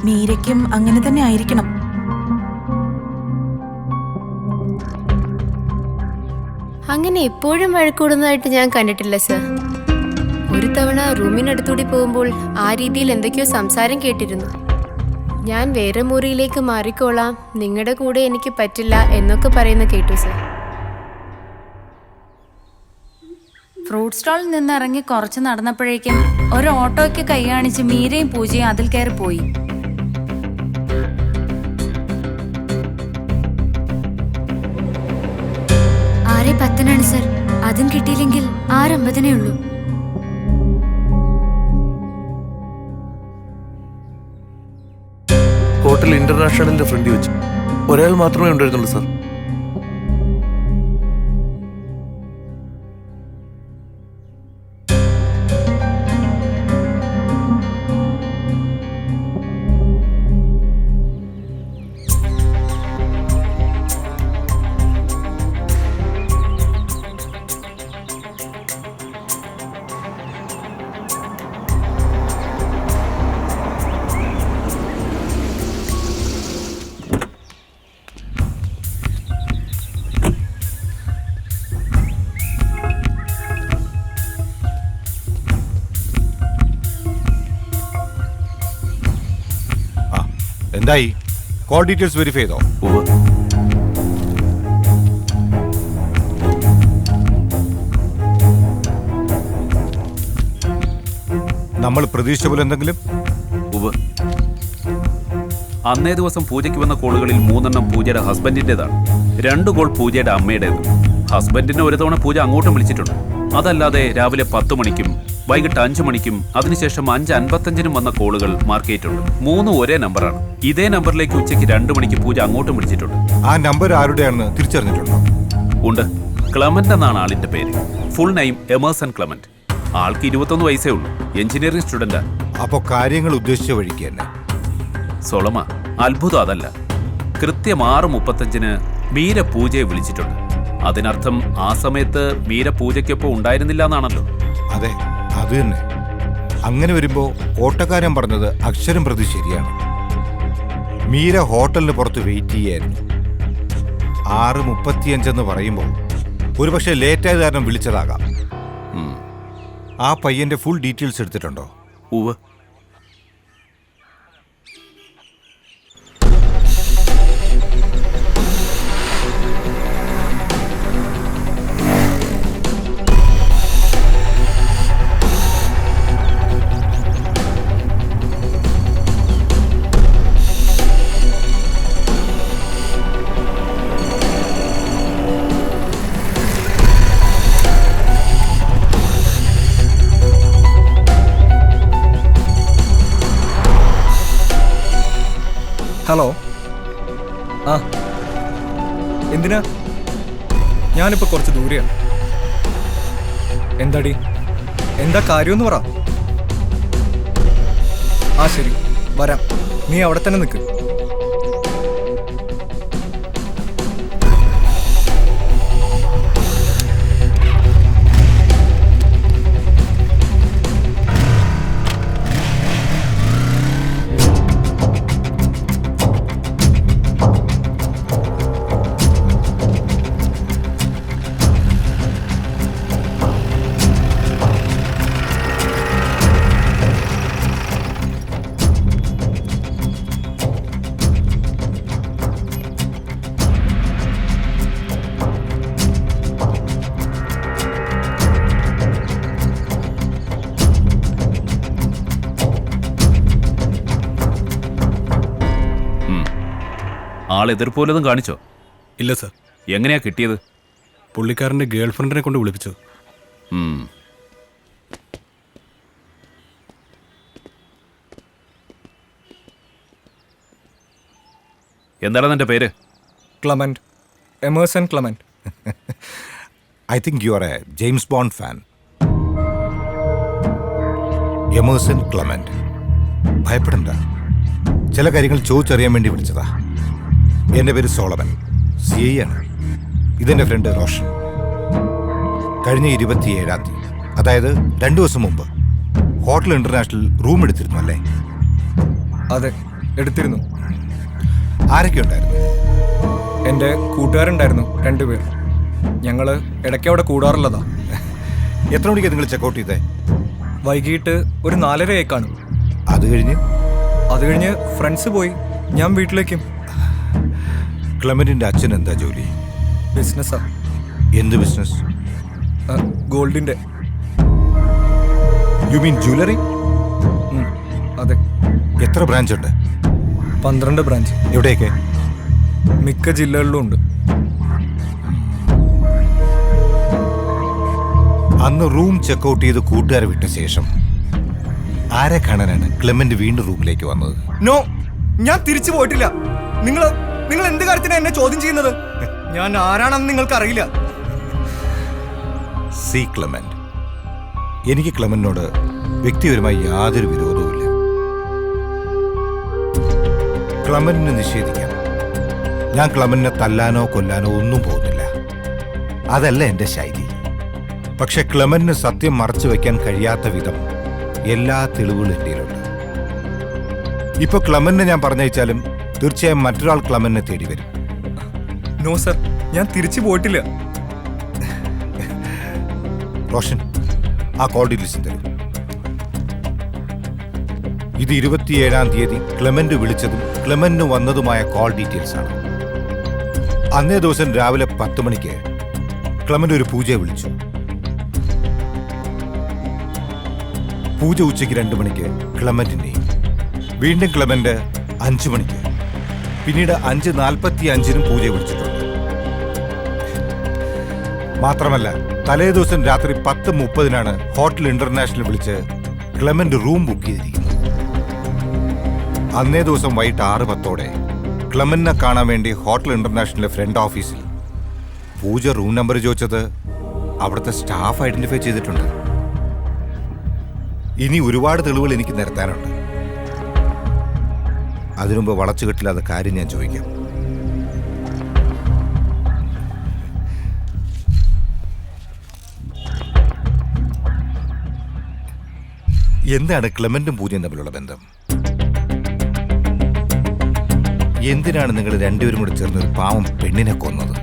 മീരയ്ക്കും അങ്ങനെ തന്നെ ആയിരിക്കണം. അങ്ങനെ എപ്പോഴും വഴക്കൂടുന്നതായിട്ട് ഞാൻ കണ്ടിട്ടില്ല സർ. ഒരു തവണ റൂമിനടുത്തൂടി പോകുമ്പോൾ ആ രീതിയിൽ എന്തൊക്കെയോ സംസാരം കേട്ടിരുന്നു. ഞാൻ വേറെ മുറിയിലേക്ക് മാറിക്കോളാം, നിങ്ങളുടെ കൂടെ എനിക്ക് പറ്റില്ല എന്നൊക്കെ പറയുന്ന കേട്ടു സർ. ഫ്രൂട്ട് സ്റ്റാളിൽ നിന്ന് ഇറങ്ങി കുറച്ച് നടന്നപ്പോഴേക്കും ഒരു ഓട്ടോയ്ക്ക് കൈ കാണിച്ച് മീരയും പൂജയും അതിൽ കയറി പോയി. ആരെ 10 സർ. അതും കിട്ടിയില്ലെങ്കിൽ 6:50 ഉള്ളൂ. ഹോട്ടൽ ഇന്റർനാഷണലിന്റെ ഫ്രണ്ടിൽ വെച്ച് ഒരാൾ മാത്രമേ ഉണ്ടായിരുന്നുള്ളൂ സാർ. എന്തായി? കോൾ ഡീറ്റെയിൽസ് വെരിഫൈ ചെയ്തോ? ഉവ്വ്. നമ്മൾ പ്രതീക്ഷിച്ച പോലെ എന്തെങ്കിലും? ഉവ്വ്. അന്നേ ദിവസം പൂജയ്ക്ക് വന്ന കോളുകളിൽ 3 പൂജയുടെ ഹസ്ബൻഡിൻ്റെതാണ്. 2 കോൾ പൂജയുടെ അമ്മയുടേത്. ഹസ്ബൻഡിനെ ഒരു തവണ പൂജ അങ്ങോട്ടും വിളിച്ചിട്ടുണ്ട്. അതല്ലാതെ രാവിലെ 10 മണിക്കും വൈകിട്ട് 5 മണിക്കും അതിനുശേഷം 5:55 വന്ന കോളുകൾ മാർക്ക് ചെയ്തിട്ടുണ്ട്. 3 ഒരേ നമ്പറാണ്. ഇതേ നമ്പറിലേക്ക് ഉച്ചയ്ക്ക് 2 മണിക്ക് പൂജ അങ്ങോട്ടും വിളിച്ചിട്ടുണ്ട്. ആ നമ്പർ ആരുടെയാണെന്ന് തിരിച്ചറിഞ്ഞിട്ടുണ്ടോ? ഉണ്ട്. ക്ലമന്റ് എന്നാണ് ആളിന്റെ പേര്. Full name Emerson Clement. ആൾക്ക് 21 വയസ്സേ ഉള്ളൂ. എഞ്ചിനീയറിംഗ് സ്റ്റുഡന്റാ. അപ്പോ കാര്യങ്ങൾ ഉദ്ദേശിച്ച വഴിക്ക് തന്നെ. സൊളമ, അത്ഭുതം അതല്ല. കൃത്യം 6:35 മീര പൂജയെ വിളിച്ചിട്ടുണ്ട്. അതിനർത്ഥം ആ സമയത്ത് മീര പൂജയ്ക്കൊപ്പം ഉണ്ടായിരുന്നില്ല എന്നാണല്ലോ. അതെ, അത് തന്നെ. അങ്ങനെ വരുമ്പോ ഓട്ടക്കാരൻ പറഞ്ഞത് അക്ഷരം പ്രതി ശരിയാണ്. മീര ഹോട്ടലിന് പുറത്ത് വെയിറ്റ് ചെയ്യായിരുന്നു. 6:35 എന്ന് പറയുമ്പോൾ ഒരുപക്ഷെ ലേറ്റായത് കാരണം വിളിച്ചതാകാം. ആ പയ്യന്റെ ഫുൾ ഡീറ്റെയിൽസ് എടുത്തിട്ടുണ്ടോ? ഉവ്വ്. ഹലോ. ആ, എന്തിനാ? ഞാനിപ്പോൾ കുറച്ച് ദൂരെയാണ്. എന്താടി, എന്താ കാര്യമെന്ന് പറ. ആ ശരി, വരാം. നീ അവിടെ തന്നെ നിൽക്ക്. ആൾ എതിർപ്പോലതും കാണിച്ചോ? ഇല്ല സർ. എങ്ങനെയാ കിട്ടിയത്? പുള്ളിക്കാരൻ്റെ ഗേൾഫ്രണ്ടിനെ കൊണ്ട് വിളിപ്പിച്ചു. എന്താണ് നിന്റെ പേര്? Clement. Emerson Clement. I think you are a James Bond fan. Emerson Clement. ഭയപ്പെടണ്ട. ചില കാര്യങ്ങൾ ചോദിച്ചറിയാൻ വേണ്ടി വിളിച്ചതാ. എൻ്റെ പേര് സോളമൻ, CI ആണ്. ഇതെൻ്റെ ഫ്രണ്ട് റോഷൻ. കഴിഞ്ഞ 27-ാം തീയതി, അതായത് 2 ദിവസം മുമ്പ്, ഹോട്ടൽ ഇന്റർനാഷണൽ റൂം എടുത്തിരുന്നു അല്ലേ? അതെ, എടുത്തിരുന്നു. ആരൊക്കെ ഉണ്ടായിരുന്നു? എൻ്റെ കൂട്ടുകാരുണ്ടായിരുന്നു 2 പേർ. ഞങ്ങൾ ഇടയ്ക്ക് അവിടെ കൂടാറുള്ളതാ. എത്ര മണിക്കാണ് നിങ്ങൾ ചെക്കൗട്ട് ചെയ്തേ? വൈകിട്ട് ഒരു 4:30 കാണും. അത് കഴിഞ്ഞ് ഫ്രണ്ട്സ് പോയി. ഞാൻ വീട്ടിലേക്കും. ക്ലമന്റിന്റെ അച്ഛൻ എന്താ ജോലി? ബിസിനസ്സാ. എന്ത് ബിസിനസ്? ഗോൾഡിന്റെ. You mean jewellery? അതെ. എത്ര ബ്രാഞ്ച് ഉണ്ട്? 12 ബ്രാഞ്ച്. എവിടെയൊക്കെ? മിക്ക ജില്ലകളിലും ഉണ്ട്. അന്ന് റൂം ചെക്കൗട്ട് ചെയ്ത് കൂട്ടുകാരെ വിട്ട ശേഷം ആരെ കാണാനാണ് ക്ലെമന്റ് വീണ്ടും റൂമിലേക്ക് വന്നത്? നോ, ഞാൻ തിരിച്ചു പോയിട്ടില്ല. നിങ്ങൾ എന്ത് കാര്യത്തിനാണ് എന്നെ ചോദ്യം ചെയ്യുന്നത്? ഞാൻ ആരാണെന്ന് നിങ്ങൾക്ക് അറിയില്ല. സി ക്ലെമന്റ്, എനിക്ക് ക്ലെമന്റിനോട് വ്യക്തിപരമായി യാതൊരു വിരോധവുമില്ല. ക്ലെമന്റിനെ നിഷേധിക്കാം. ഞാൻ ക്ലെമന്റിനെ തല്ലാനോ കൊല്ലാനോ ഒന്നും പോകുന്നില്ല. അതല്ല എൻ്റെ ശൈലി. പക്ഷെ ക്ലെമന്റിന് സത്യം മറച്ചു വെക്കാൻ കഴിയാത്ത വിധം എല്ലാ തെളിവുകളും എൻ്റെ ഉണ്ട്. ഇപ്പൊ ക്ലെമന്റിനെ ഞാൻ പറഞ്ഞയച്ചാലും തീർച്ചയായും മറ്റൊരാൾ ക്ലെമന്റിനെ തേടി വരും. നോ സർ, ഞാൻ തിരിച്ചു പോയിട്ടില്ല. റോഷൻ, ആ കോൾ ഡീറ്റെയിൽസ് തരും. ഇത് 27-ാം തീയതി ക്ലെമന്റ് വിളിച്ചതും ക്ലെമന്റിന് വന്നതുമായ കോൾ ഡീറ്റെയിൽസ് ആണ്. അന്നേ ദിവസം രാവിലെ 10 മണിക്ക് ക്ലെമന്റ് ഒരു പൂജയെ വിളിച്ചു. പൂജ ഉച്ചയ്ക്ക് 2 മണിക്ക് ക്ലെമന്റിനെയും, വീണ്ടും ക്ലെമന്റ് 5 മണിക്ക്, പിന്നീട് 5:45-നും പൂജയെ വിളിച്ചിട്ടുണ്ട്. മാത്രമല്ല തലേ ദിവസം രാത്രി 10:30-നാണ് ഹോട്ടൽ ഇന്റർനാഷണൽ വിളിച്ച് ക്ലെമന്റ് റൂം ബുക്ക് ചെയ്തിരിക്കുന്നത്. അന്നേ ദിവസം വൈകിട്ട് 6:10-ഓടെ ക്ലെമന്റിനെ കാണാൻ വേണ്ടി ഹോട്ടൽ ഇന്റർനാഷണലിലെ ഫ്രണ്ട് ഓഫീസിൽ പൂജ റൂം നമ്പർ ചോദിച്ചത് അവിടുത്തെ സ്റ്റാഫ് ഐഡന്റിഫൈ ചെയ്തിട്ടുണ്ട്. ഇനി ഒരുപാട് തെളിവുകൾ എനിക്ക് നിരത്താനുണ്ട്. അതിനുമുമ്പ് വളച്ചുകെട്ടില്ലാത്ത കാര്യം ഞാൻ ചോദിക്കാം. എന്താണ് ക്ലെമന്റും പൂജയും തമ്മിലുള്ള ബന്ധം? എന്തിനാണ് നിങ്ങൾ രണ്ടുപേരും കൂടി ചേർന്ന് ഒരു പാവം പെണ്ണിനെ കൊന്നത്?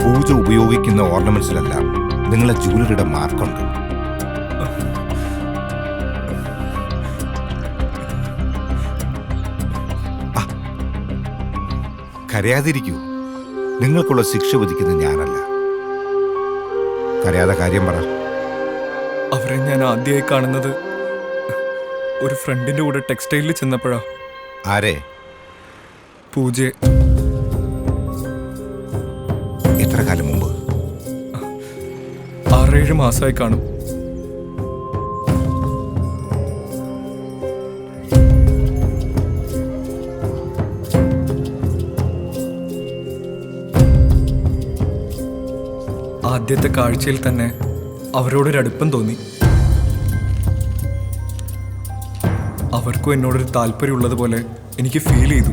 പൂജ ഉപയോഗിക്കുന്ന ഓർണമെന്റ്സിലെല്ലാം നിങ്ങളെ ജൂവലറിയുടെ മാർക്കുണ്ട്. കരയാതിരിക്കൂ. നിങ്ങൾക്കുള്ള ശിക്ഷ വിധിക്കുന്നത് ഞാനല്ല. കരയാതെ കാര്യം പറ. അവരെ ഞാൻ ആദ്യമായി കാണുന്നത് ഒരു ഫ്രണ്ടിന്റെ കൂടെ ടെക്സ്റ്റൈലിൽ ചെന്നപ്പോഴാ. ആരെ? പൂജയെ. എത്ര കാലം മുമ്പ്? 6-7 മാസമായി കാണും. ആദ്യത്തെ കാഴ്ചയിൽ തന്നെ അവരോടൊരടുപ്പം തോന്നി. അവർക്കും എന്നോടൊരു താല്പര്യമുള്ളതുപോലെ എനിക്ക് ഫീൽ ചെയ്തു.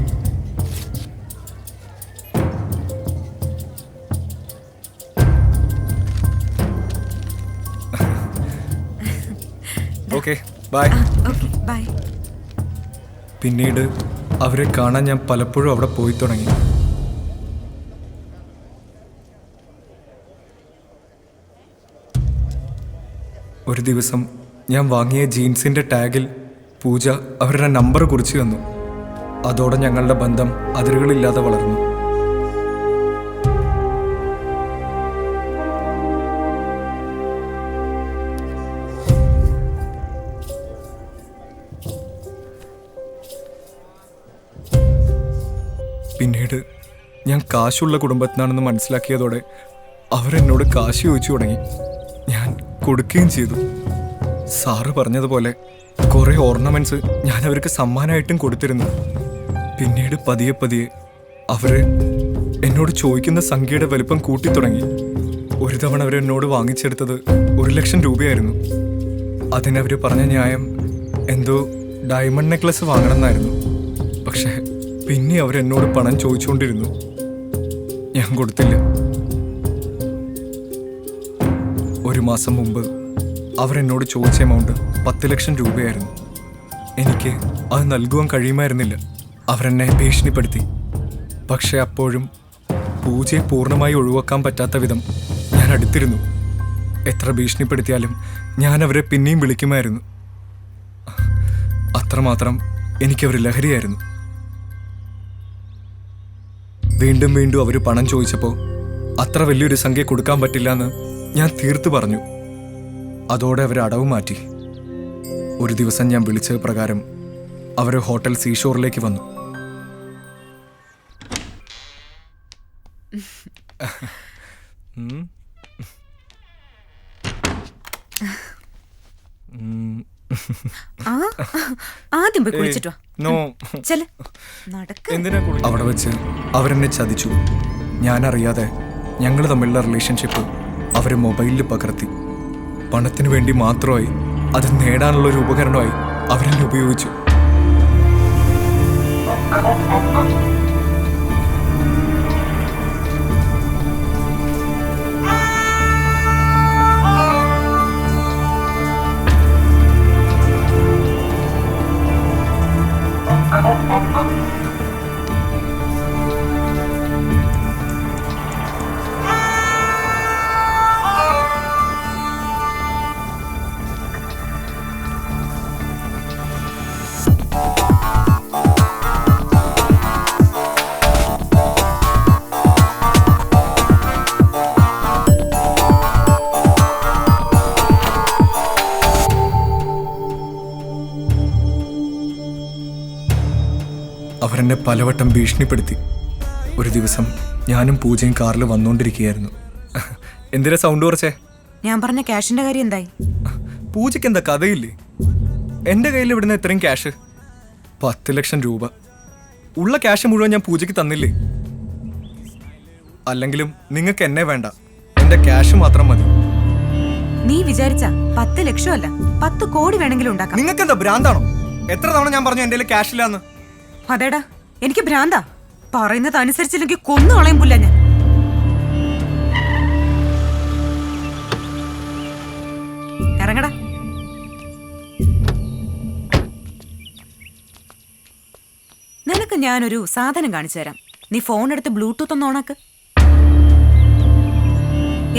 Okay bye. ബൈ. പിന്നീട് അവരെ കാണാൻ ഞാൻ പലപ്പോഴും അവിടെ പോയി തുടങ്ങി. ഒരു ദിവസം ഞാൻ വാങ്ങിയ ജീൻസിൻ്റെ ടാഗിൽ പൂജ അവരുടെ നമ്പർ കുറിച്ച് തന്നു. അതോടെ ഞങ്ങളുടെ ബന്ധം അതിരുകളില്ലാതെ വളർന്നു. പിന്നീട് ഞാൻ കാശുള്ള കുടുംബത്തിനാണെന്ന് മനസ്സിലാക്കിയതോടെ അവരെന്നോട് കാശ് ചോദിച്ചു തുടങ്ങി. ഞാൻ കൊടുക്കുകയും ചെയ്തു. സാറ് പറഞ്ഞതുപോലെ കുറേ ഓർണമെന്റ്സ് ഞാൻ അവർക്ക് സമ്മാനമായിട്ടും കൊടുത്തിരുന്നു. പിന്നീട് പതിയെ പതിയെ അവർ എന്നോട് ചോദിക്കുന്ന സംഖ്യയുടെ വലിപ്പം കൂട്ടിത്തുടങ്ങി. ഒരു തവണ അവരെന്നോട് വാങ്ങിച്ചെടുത്തത് 1,00,000 രൂപയായിരുന്നു. അതിനവർ പറഞ്ഞ ന്യായം എന്തോ ഡയമണ്ട് നെക്ലസ് വാങ്ങണമെന്നായിരുന്നു. പക്ഷേ പിന്നെ അവരെന്നോട് പണം ചോദിച്ചുകൊണ്ടിരുന്നു. ഞാൻ കൊടുത്തില്ല. 1 മാസം മുമ്പ് അവരെന്നോട് ചോദിച്ച എമൗണ്ട് 10,00,000 രൂപയായിരുന്നു. എനിക്ക് അത് നൽകുവാൻ കഴിയുമായിരുന്നില്ല. അവരെന്നെ ഭീഷണിപ്പെടുത്തി. പക്ഷെ അപ്പോഴും പൂജയെ പൂർണ്ണമായി ഒഴിവാക്കാൻ പറ്റാത്ത വിധം ഞാൻ അടുത്തിരുന്നു. എത്ര ഭീഷണിപ്പെടുത്തിയാലും ഞാൻ അവരെ പിന്നെയും വിളിക്കുമായിരുന്നു. അത്രമാത്രം എനിക്കവർ ലഹരിയായിരുന്നു. വീണ്ടും വീണ്ടും അവർ പണം ചോദിച്ചപ്പോൾ അത്ര വലിയൊരു സംഖ്യ കൊടുക്കാൻ പറ്റില്ല എന്ന് ഞാൻ തീർത്തു പറഞ്ഞു. അതോടെ അവർ അടവ് മാറ്റി. ഒരു ദിവസം ഞാൻ വിളിച്ച പ്രകാരം അവർ ഹോട്ടൽ സീഷോറിലേക്ക് വന്നു. ആദ്യം പോയി കുളിച്ചിട്ടോ. അവിടെ വെച്ച് അവരെന്നെ ചതിച്ചു. ഞാനറിയാതെ ഞങ്ങൾ തമ്മിലുള്ള റിലേഷൻഷിപ്പ് അവർ മൊബൈലിൽ പകർത്തി. പണത്തിന് വേണ്ടി മാത്രമായി, അത് നേടാനുള്ള ഒരു ഉപകരണമായി അവരെന്നെ ഉപയോഗിച്ചു. അവരെന്നെ പലവട്ടം ഭീഷണിപ്പെടുത്തി. ഒരു ദിവസം ഞാനും പൂജയും കാറിൽ വന്നുകൊണ്ടിരിക്കുകയായിരുന്നു. എന്തിനാ സൗണ്ട് കുറച്ചേ? ഞാൻ പറഞ്ഞ ക്യാഷിന്റെ കാര്യം എന്തായി? പൂജയ്ക്ക് എന്താ കഥയില്ലേ? എൻ്റെ കയ്യിൽ ഇവിടുന്ന് എത്രയും ക്യാഷ്? 10 ലക്ഷം രൂപ. ഉള്ള ക്യാഷ് മുഴുവൻ ഞാൻ പൂജയ്ക്ക് തന്നില്ലേ? അല്ലെങ്കിലും നിങ്ങൾക്ക് എന്നെ വേണ്ട, എൻ്റെ ക്യാഷ് മാത്രം മതി. നീ വിചാരിച്ച 10 ലക്ഷമല്ല 10 കോടി വേണമെങ്കിലും ഉണ്ടാക്കാം. നിങ്ങൾക്ക് എന്താ ഭ്രാന്താണോ? എത്ര തവണ ഞാൻ പറഞ്ഞു എന്റെ ക്യാഷ് ഇല്ലാന്ന്? അതേടാ, എനിക്ക് ഭ്രാന്താ. പറയുന്നത് അനുസരിച്ചില്ലെങ്കിൽ കൊന്നു കളയും പുല്ല ഞാൻ. ഇറങ്ങടാ. നിനക്ക് ഞാനൊരു സാധനം കാണിച്ചു തരാം. നീ ഫോൺ എടുത്ത് ബ്ലൂടൂത്ത് ഒന്ന് ഓണാക്ക്.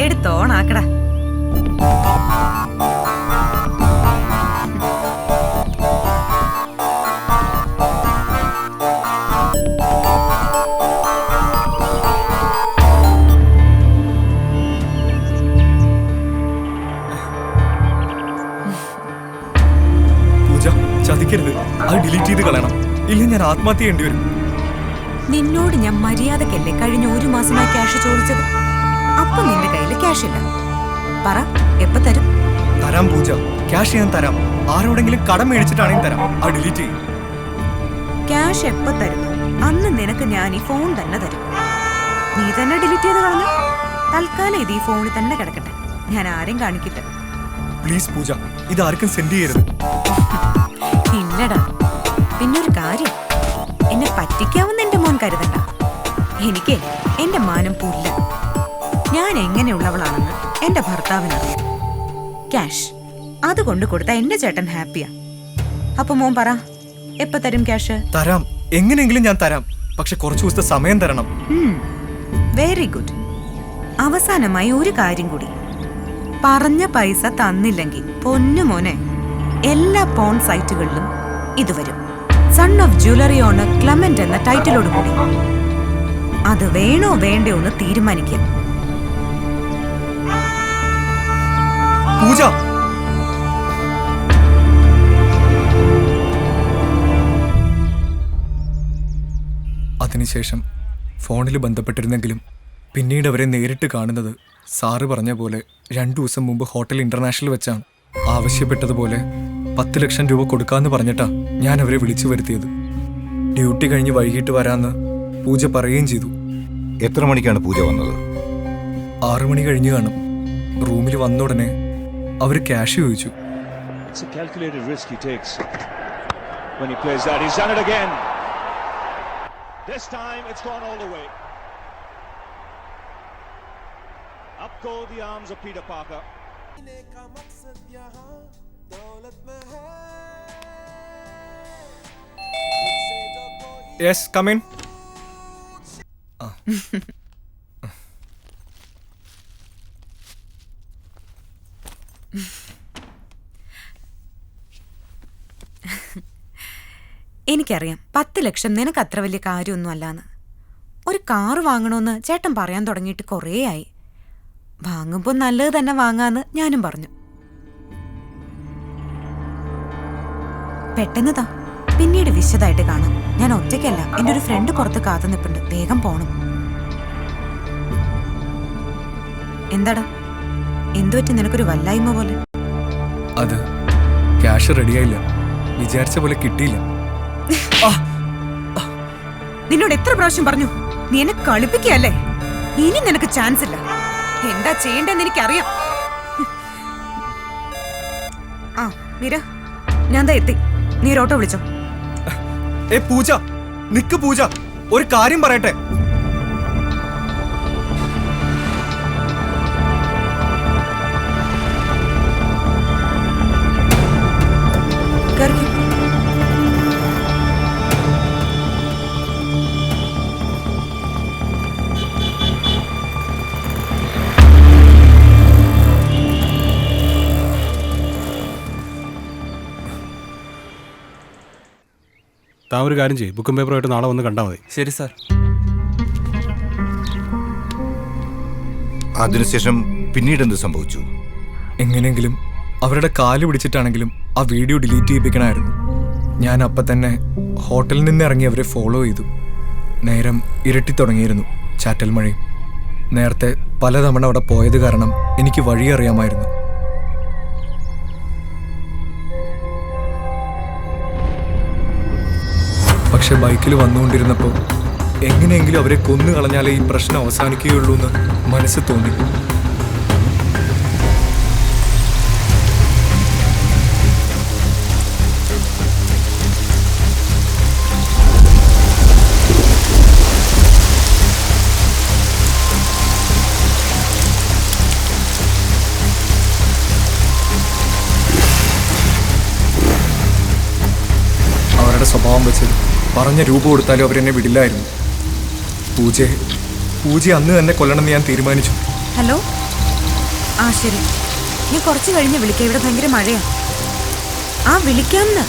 എടുത്ത് ഓണാക്കടാ. പൂജ ചതിക്കരുത്, അത് ഡിലീറ്റ് ചെയ്ത് കളയണം, ഇല്ലെങ്കിൽ ഞാൻ ആത്മഹത്യ ചെയ്യേണ്ടി വരും. നിന്നോട് ഞാൻ മര്യാദക്കല്ലേ കഴിഞ്ഞ 1 മാസമായി ക്യാഷ് ചോദിച്ചത്? അപ്പൊ നിന്റെ കയ്യില് ക്യാഷ് ഇല്ല. പറ, എപ്പ തരും? തരാം പൂജ, ക്യാഷ് ഞാൻ തരാം. ആരോടെങ്കിലും കടം മേടിച്ചിട്ടാണെങ്കിൽ തരാം. അത് ഡിലീറ്റ് ചെയ്യും. ക്യാഷ് എപ്പ തരുന്നു അന്ന് നിനക്ക് ഞാൻ ഈ ഫോൺ തന്നെ തരും. നീ തന്നെ ഡിലീറ്റ് ചെയ്ത് കളഞ്ഞു. തൽക്കാലം ഇത് ഈ ഫോണിൽ തന്നെ കിടക്കട്ടെ. ഞാൻ ആരെയും കാണിക്കില്ല. പ്ലീസ് പൂജ, ഇത് ആർക്കും സെൻഡ് ചെയ്യരുത്. ഇല്ലടാ. പിന്നൊരു കാര്യം, എന്നെ പറ്റിക്കാവുന്ന എന്റെ മോൻ കരുതണ്ട. എനിക്ക് എന്റെ മാനം പുല്ല. ഞാൻ എങ്ങനെയുള്ളവളാണെന്ന് എന്റെ ഭർത്താവിനറിയാം. ക്യാഷ് അത് കൊണ്ട് കൊടുത്ത എന്റെ ചേട്ടൻ ഹാപ്പിയാ. അപ്പൊ മോൻ പറ, എപ്പ തരും ക്യാഷ്? തരാം, എങ്ങനെയെങ്കിലും ഞാൻ തരാം. പക്ഷെ കുറച്ചു ദിവസത്തെ സമയം തരണം. Very good. അവസാനമായി ഒരു കാര്യം കൂടി. പറഞ്ഞ പൈസ തന്നില്ലെങ്കിൽ പൊന്നു മോനെ, എല്ലാ പോൺ സൈറ്റുകളിലും ഇത് വരും. Son of jewellery owner Clement എന്ന ടൈറ്റിലോട് കൂടി. അത് വേണോ വേണ്ടയോ എന്ന് തീരുമാനിക്കാം. പൂജ, അതിനുശേഷം ഫോണിൽ ബന്ധപ്പെട്ടിരുന്നെങ്കിലും പിന്നീട് അവരെ നേരിട്ട് കാണുന്നത് സാറ് പറഞ്ഞ പോലെ 2 ദിവസം മുമ്പ് ഹോട്ടൽ ഇന്റർനാഷണൽ വെച്ചാണ്. ആവശ്യപ്പെട്ടതുപോലെ 10 ലക്ഷം രൂപ കൊടുക്കാമെന്ന് പറഞ്ഞിട്ടാ ഞാൻ അവരെ വിളിച്ചു വരുത്തിയത്. ഡ്യൂട്ടി കഴിഞ്ഞ് വൈകിട്ട് വരാമെന്ന് പൂജ പറയുകയും ചെയ്തു. എത്ര മണിക്കാണ് പൂജ വന്നത്? 6 മണി കഴിഞ്ഞ് കാണും. റൂമിൽ വന്ന ഉടനെ അവർ ക്യാഷ് ചോദിച്ചു. This time it's gone all the way. Up go the arms of Peter Parker. Yes, come in. എനിക്കറിയാം 10 ലക്ഷം നിനക്ക് അത്ര വലിയ കാര്യമൊന്നും അല്ലാന്ന്. ഒരു കാറ് വാങ്ങണമെന്ന് ചേട്ടൻ പറയാൻ തുടങ്ങിയിട്ട് കുറേ ആയി. വാങ്ങുമ്പോൾ നല്ലത് തന്നെ വാങ്ങാന്ന് ഞാനും പറഞ്ഞു. പെട്ടെന്നതാ, പിന്നീട് വിശദമായിട്ട് കാണാം. ഞാൻ ഒറ്റയ്ക്കല്ല, എൻ്റെ ഒരു ഫ്രണ്ട് പുറത്ത് കാത്തു നിൽപ്പുണ്ട്. വേഗം പോണം. എന്താടാ, എന്തുപറ്റി നിനക്കൊരു വല്ലായ്മ പോലെ? അത് ക്യാഷ് റെഡിയായില്ല, വിചാരിച്ച പോലെ കിട്ടിയില്ല. നിന്നോട് എത്ര പ്രാവശ്യം പറഞ്ഞു, നീ എന്നെ കളിപ്പിക്കുകയല്ലേ? ഇനി നിനക്ക് ചാൻസ് ഇല്ല. എന്താ ചെയ്യേണ്ടെന്ന് എനിക്കറിയാം. ആ മീര, ഞാൻ ദാ എത്തി. നീ ഒരു ഓട്ടോ വിളിച്ചോ. ഏ പൂജ, നിക്ക് പൂജ, ഒരു കാര്യം പറയട്ടെ. താൻ ഒരു കാര്യം ചെയ്യും, ബുക്കും പേപ്പറുമായിട്ട് നാളെ വന്ന് കണ്ടാൽ മതി. ശരി സാർ. അതിനുശേഷം പിന്നീട് എന്ത് സംഭവിച്ചു? എങ്ങനെയെങ്കിലും അവരുടെ കാല് പിടിച്ചിട്ടാണെങ്കിലും ആ വീഡിയോ ഡിലീറ്റ് ചെയ്യിപ്പിക്കണമായിരുന്നു. ഞാൻ അപ്പം തന്നെ ഹോട്ടലിൽ നിന്ന് ഇറങ്ങി അവരെ ഫോളോ ചെയ്തു. നേരം ഇരട്ടി തുടങ്ങിയിരുന്നു, ചാറ്റൽ മഴയും. നേരത്തെ പലതവണ അവിടെ പോയത് കാരണം എനിക്ക് വഴി അറിയാമായിരുന്നു. പക്ഷെ ബൈക്കിൽ വന്നുകൊണ്ടിരുന്നപ്പോൾ എങ്ങനെയെങ്കിലും അവരെ കൊന്നു കളഞ്ഞാലേ ഈ പ്രശ്നം അവസാനിക്കുകയുള്ളൂ എന്ന് മനസ്സ് തോന്നി. അവരുടെ സ്വഭാവം വെച്ച് പറഞ്ഞ രൂപ കൊടുത്താലും അവരെന്നെ വിടില്ലായിരുന്നു. പൂജ അന്ന് തന്നെ കൊല്ലണമെന്ന് ഞാൻ തീരുമാനിച്ചു. ഹലോ, ആ ശരി, ഞാൻ കുറച്ച് കഴിഞ്ഞ് വിളിക്കാം. ഇവിടെ ഭയങ്കര മഴയാ. ആ വിളിക്കാമെന്ന്.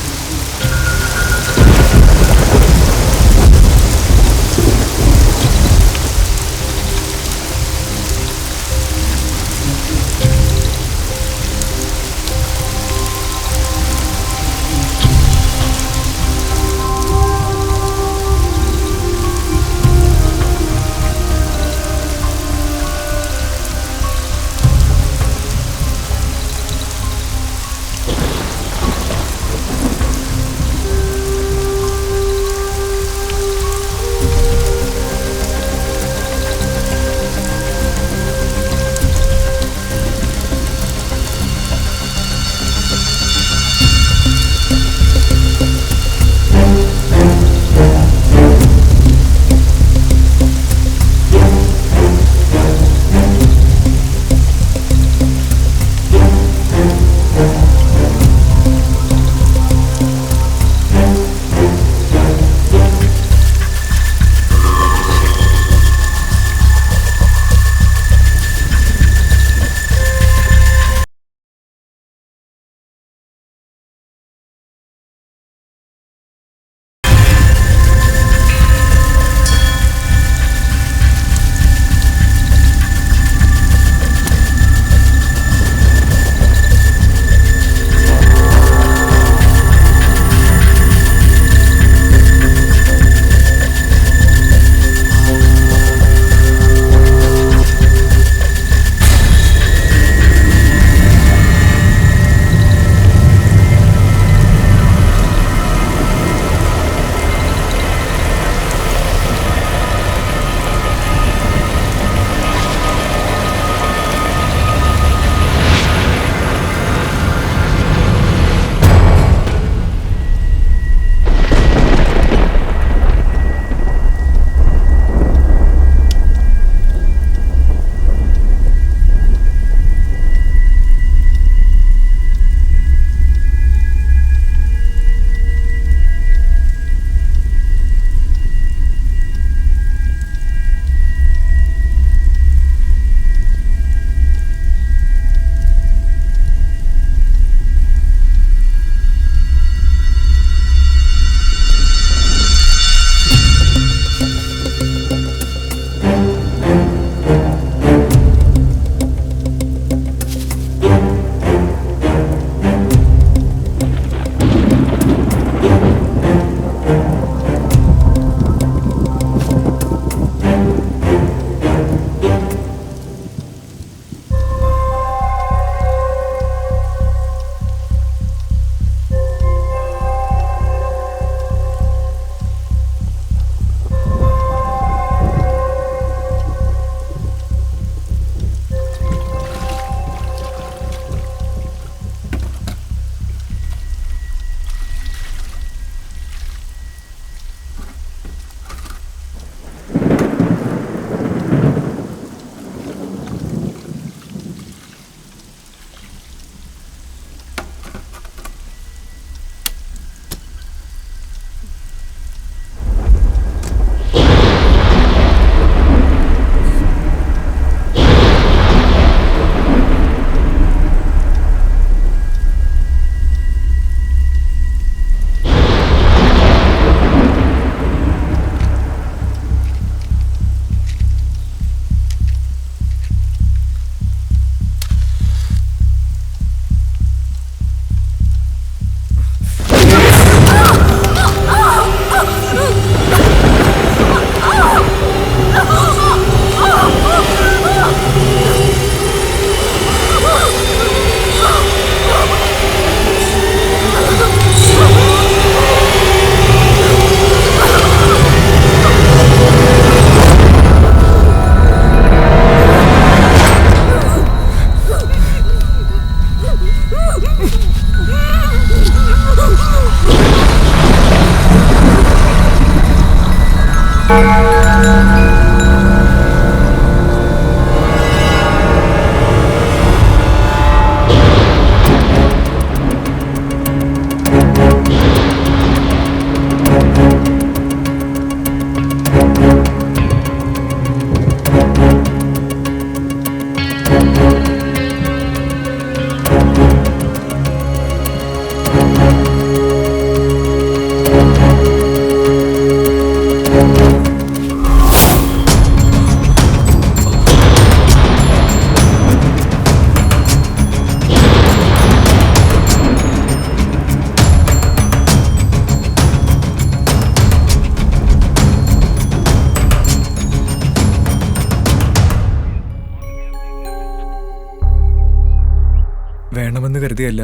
വേണമെന്ന് കരുതിയല്ല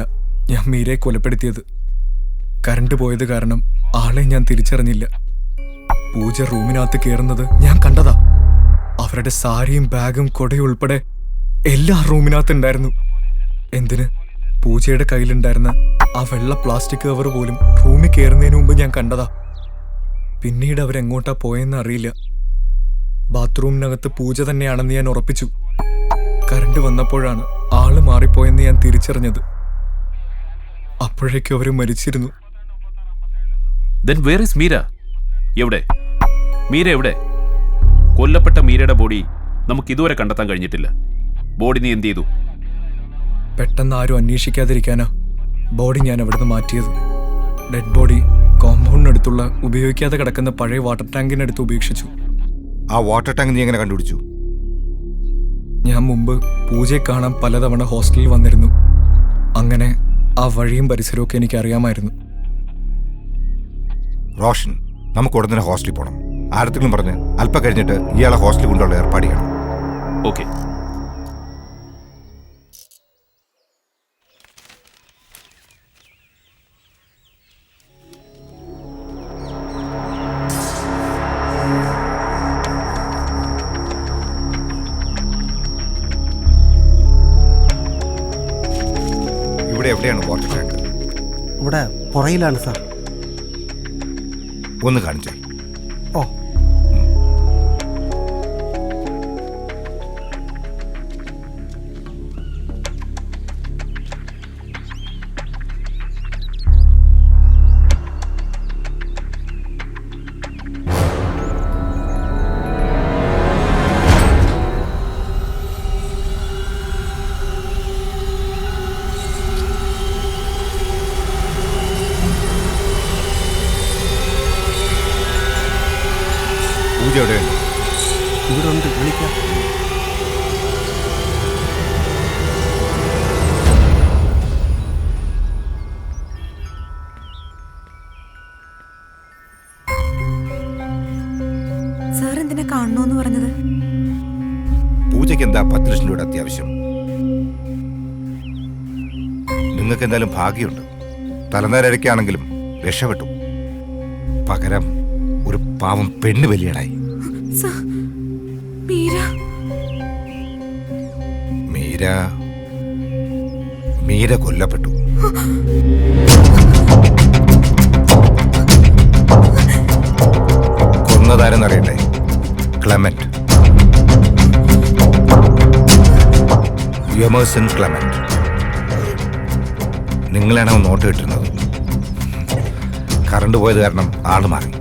ഞാൻ മീരയെ കൊലപ്പെടുത്തിയത്. കറണ്ട് പോയത് കാരണം ആളെ ഞാൻ തിരിച്ചറിഞ്ഞില്ല. പൂജ റൂമിനകത്ത് കയറുന്നത് ഞാൻ കണ്ടതാ. അവരുടെ സാരിയും ബാഗും കൊടയും ഉൾപ്പെടെ എല്ലാം റൂമിനകത്ത് ഉണ്ടായിരുന്നു. എന്തിന്, പൂജയുടെ കയ്യിലുണ്ടായിരുന്ന ആ വെള്ള പ്ലാസ്റ്റിക് കവർ പോലും റൂമിൽ കയറുന്നതിന് മുമ്പ് ഞാൻ കണ്ടതാ. പിന്നീട് അവരെങ്ങോട്ടാ പോയെന്ന് അറിയില്ല. ബാത്റൂമിനകത്ത് പൂജ തന്നെയാണെന്ന് ഞാൻ ഉറപ്പിച്ചു. കറണ്ട് വന്നപ്പോഴാണ് ആള് മാറിപ്പോയെന്ന് ഞാൻ തിരിച്ചറിഞ്ഞത്. അപ്പോഴേക്കും അവര് മരിച്ചിരുന്നു. Then where is Meera? എവിടെ മീര? എവിടെ? കൊല്ലപ്പെട്ട മീരയുടെ ബോഡി നമുക്ക് ഇതുവരെ കണ്ടെത്താൻ കഴിഞ്ഞിട്ടില്ല. ബോഡി നീ എന്ത് ചെയ്തു? പെട്ടെന്ന് ആരും അന്വേഷിക്കാതിരിക്കാനാ ബോഡി ഞാൻ അവിടുന്ന് മാറ്റിയത്. ഡെഡ് ബോഡി കോമ്പൗണ്ടിനടുത്തുള്ള ഉപയോഗിക്കാതെ കിടക്കുന്ന പഴയ വാട്ടർ ടാങ്കിനടുത്ത് ഉപേക്ഷിച്ചു. ആ വാട്ടർ ടാങ്ക് നീ എങ്ങനെ കണ്ടുപിടിച്ചു? ഞാൻ മുമ്പ് പൂജയെ കാണാൻ പലതവണ ഹോസ്റ്റലിൽ വന്നിരുന്നു. അങ്ങനെ ആ വഴിയും പരിസരവും ഒക്കെ എനിക്ക് അറിയാമായിരുന്നു. റോഷൻ, നമുക്ക് ഉടനെ തന്നെ ഹോസ്റ്റലിൽ പോകണം. ആരത്തെങ്കിലും പറഞ്ഞ് അല്പം കഴിഞ്ഞിട്ട് ഇയാളെ ഹോസ്റ്റലിൽ കൊണ്ടുള്ള ഏർപ്പാട് ചെയ്യണം. ഓക്കെ. ഇവിടെ എവിടെയാണ് വാട്ടർ ടാങ്ക്? ഇവിടെ പുറയിലാണ് സാർ. ഒന്ന് കാണിച്ചേ. ഓ, പൂജ എവിടെയുണ്ട്? ഇവിടെ ഉണ്ട്, വിളിക്കാം. സാർ എന്തിനാ കാണണോന്ന് പറഞ്ഞത്? പൂജയ്ക്ക് എന്താ 10 ലക്ഷം രൂപയുടെ അത്യാവശ്യം? നിങ്ങൾക്ക് എന്തായാലും ഭാഗ്യമുണ്ട്. തലനേരയ്ക്കാണെങ്കിലും രക്ഷപ്പെട്ടു. പകരം ഒരു പാവം പെണ്ണ് ബലിയാടായി. മീര കൊല്ലപ്പെട്ടു. കൊന്നതാരെന്നറിയണ്ടേ? Clement, Emerson Clement. നിങ്ങളാണ് അവൻ നോട്ട് കിട്ടുന്നത്. കറണ്ട് പോയത് കാരണം ആള് മാറി.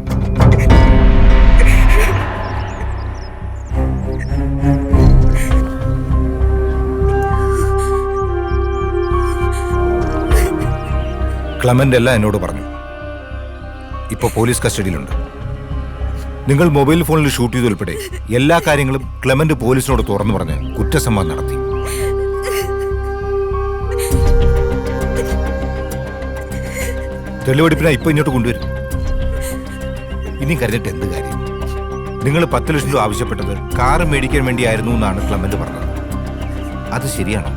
ക്ലെമന്റ് എല്ലാം എന്നോട് പറഞ്ഞു. ഇപ്പോൾ പോലീസ് കസ്റ്റഡിയിലുണ്ട്. നിങ്ങൾ മൊബൈൽ ഫോണിൽ ഷൂട്ട് ചെയ്തുൾപ്പെടെ എല്ലാ കാര്യങ്ങളും ക്ലെമന്റ് പോലീസിനോട് തുറന്നു പറഞ്ഞ് കുറ്റസമ്മതം നടത്തി. തെളിവെടുപ്പിനാ ഇപ്പൊ ഇങ്ങോട്ട് കൊണ്ടുവരും. ഇനി കരുതിട്ട് എന്ത് കാര്യം? നിങ്ങൾ 10 ലക്ഷം രൂപ ആവശ്യപ്പെട്ടത് കാറ് മേടിക്കാൻ വേണ്ടിയായിരുന്നു എന്നാണ് ക്ലെമന്റ് പറഞ്ഞത്. അത് ശരിയാണോ?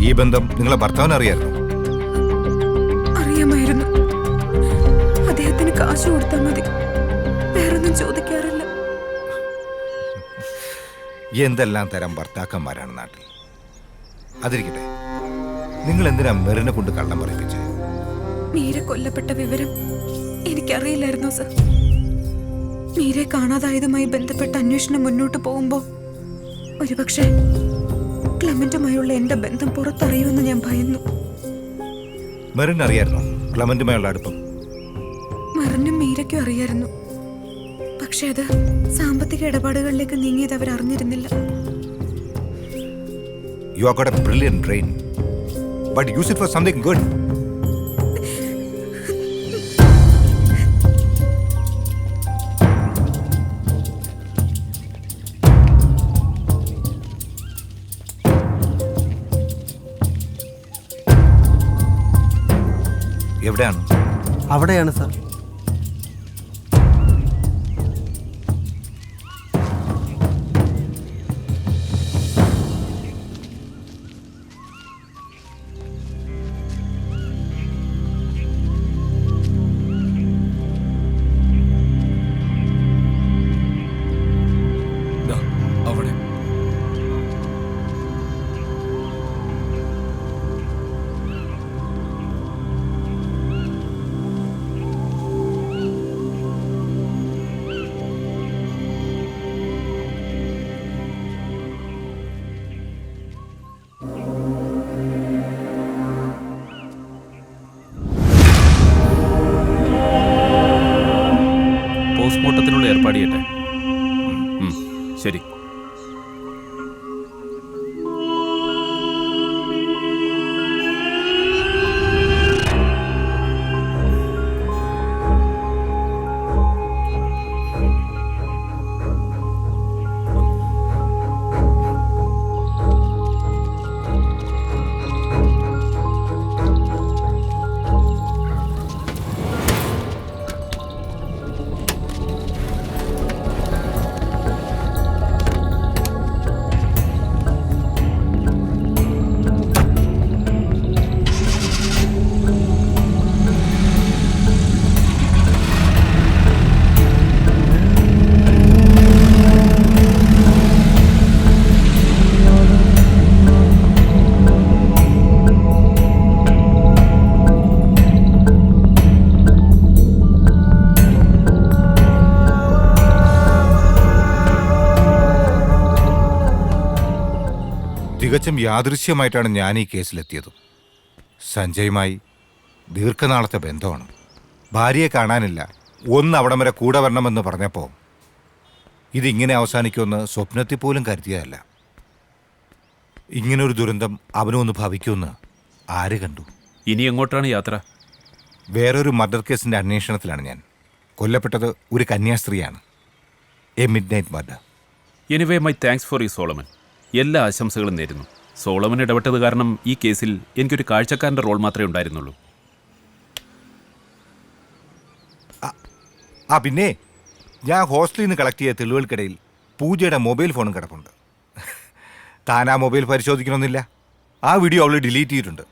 ഈ ബന്ധം നിങ്ങളെ ഭർത്താവിന് അറിയായിരുന്നു? അറിയാമായിരുന്നു. അദ്ദേഹത്തിന് കാശ് കൊടുത്താൽ മതി, വേറൊന്നും ചോദിക്കാറില്ല. എന്തെല്ലാം തരം ഭർത്താക്കന്മാരാണ് നാട്ടിൽ. അതിരിക്കട്ടെ, നിങ്ങൾ എന്തിനാ മെറിനെ കൊണ്ട് കള്ളം പറയിപ്പിച്ചത്? മീര കൊല്ലപ്പെട്ട വിവരം എനിക്കറിയില്ലായിരുന്നു സർ. മീരെ കാണാതായതുമായി ബന്ധപ്പെട്ട അന്വേഷണം മുന്നോട്ട് പോകുമ്പോൾ ഒരുപക്ഷെ ക്ലെമന്റുമായുള്ള എന്റെ ബന്ധം പുറത്തറിയുമെന്ന് ഞാൻ ഭയന്നു. മെറിൻ അറിയായിരുന്നോ ക്ലെമന്റുമായുള്ള അടുപ്പം? മെറിനും മീരയ്ക്കും അറിയായിരുന്നു. പക്ഷെ അത് സാമ്പത്തിക ഇടപാടുകളിലേക്ക് നീങ്ങിയത് അവർ അറിഞ്ഞിരുന്നില്ല. You have got a brilliant brain, but use it for something good. എവിടെയാണ്? അവിടെയാണ് സാർ. ശരി. തികച്ചും യാദൃശ്യമായിട്ടാണ് ഞാൻ ഈ കേസിലെത്തിയത്. സഞ്ജയുമായി ദീർഘനാളത്തെ ബന്ധമാണ്. ഭാര്യയെ കാണാനില്ല, ഒന്ന് അവിടം വരെ കൂടെ വരണമെന്ന് പറഞ്ഞപ്പോൾ ഇതിങ്ങനെ അവസാനിക്കുമെന്ന് സ്വപ്നത്തിൽ പോലും കരുതിയതല്ല. ഇങ്ങനൊരു ദുരന്തം അവനൊന്ന് ഭവിക്കുമെന്ന് ആര് കണ്ടു? ഇനി എങ്ങോട്ടാണ് യാത്ര? വേറൊരു മർഡർ കേസിൻ്റെ അന്വേഷണത്തിലാണ് ഞാൻ. കൊല്ലപ്പെട്ടത് ഒരു കന്യാസ്ത്രീയാണ്. A midnight murder. Anyway my thanks for you Solomon. എല്ലാ ആശംസകളും നേരുന്നു. സോളമൻ ഇടപെട്ടത് കാരണം ഈ കേസിൽ എനിക്കൊരു കാഴ്ചക്കാരൻ്റെ റോൾ മാത്രമേ ഉണ്ടായിരുന്നുള്ളൂ. പിന്നെ ഞാൻ ഹോസ്റ്റലിൽ നിന്ന് കളക്ട് ചെയ്ത തെളിവുകൾക്കിടയിൽ പൂജയുടെ മൊബൈൽ ഫോണും കിടപ്പുണ്ട്. താൻ ആ മൊബൈൽ പരിശോധിക്കണമെന്നില്ല. ആ വീഡിയോ അവൾ ഡിലീറ്റ് ചെയ്തിട്ടുണ്ട്.